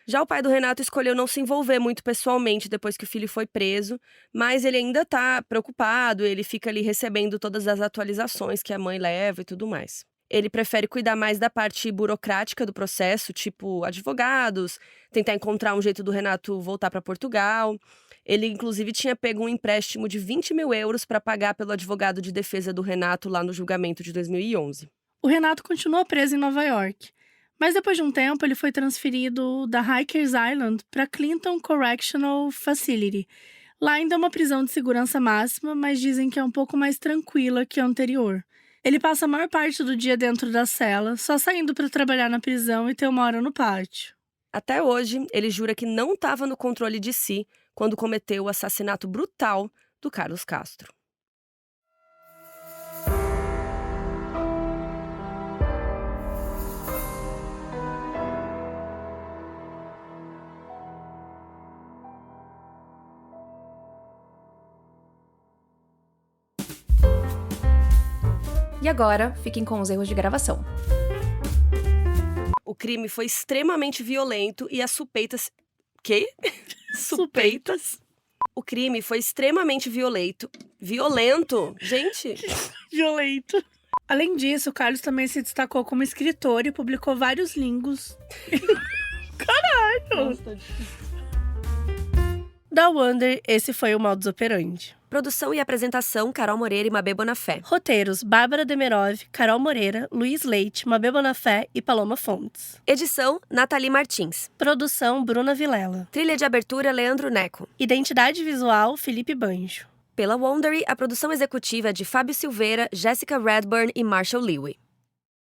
Já o pai do Renato escolheu não se envolver muito pessoalmente depois que o filho foi preso, mas ele ainda está preocupado, ele fica ali recebendo todas as atualizações que a mãe leva e tudo mais. Ele prefere cuidar mais da parte burocrática do processo, tipo advogados, tentar encontrar um jeito do Renato voltar para Portugal. Ele, inclusive, tinha pego um empréstimo de 20 mil euros para pagar pelo advogado de defesa do Renato lá no julgamento de 2011. O Renato continua preso em Nova York, mas depois de um tempo ele foi transferido da Rikers Island para Clinton Correctional Facility. Lá ainda é uma prisão de segurança máxima, mas dizem que é um pouco mais tranquila que a anterior. Ele passa a maior parte do dia dentro da cela, só saindo para trabalhar na prisão e ter uma hora no pátio. Até hoje, ele jura que não estava no controle de si quando cometeu o assassinato brutal do Carlos Castro. E agora, fiquem com os erros de gravação. O crime foi extremamente violento e as suspeitas... Quê? Suspeitas? O crime foi extremamente violento. Violento? Gente! Violento. Além disso, Carlos também se destacou como escritor e publicou vários livros. Caralho! Da Wonder, esse foi o Modus Operandi. Produção e apresentação, Carol Moreira e Mabê Bonafé. Roteiros, Bárbara Demerov, Carol Moreira, Luiz Leite, Mabê Bonafé e Paloma Fontes. Edição, Nathalie Martins. Produção, Bruna Vilela. Trilha de abertura, Leandro Neco. Identidade visual, Felipe Banjo. Pela Wondery, a produção executiva é de Fábio Silveira, Jéssica Redburn e Marshall Lewy.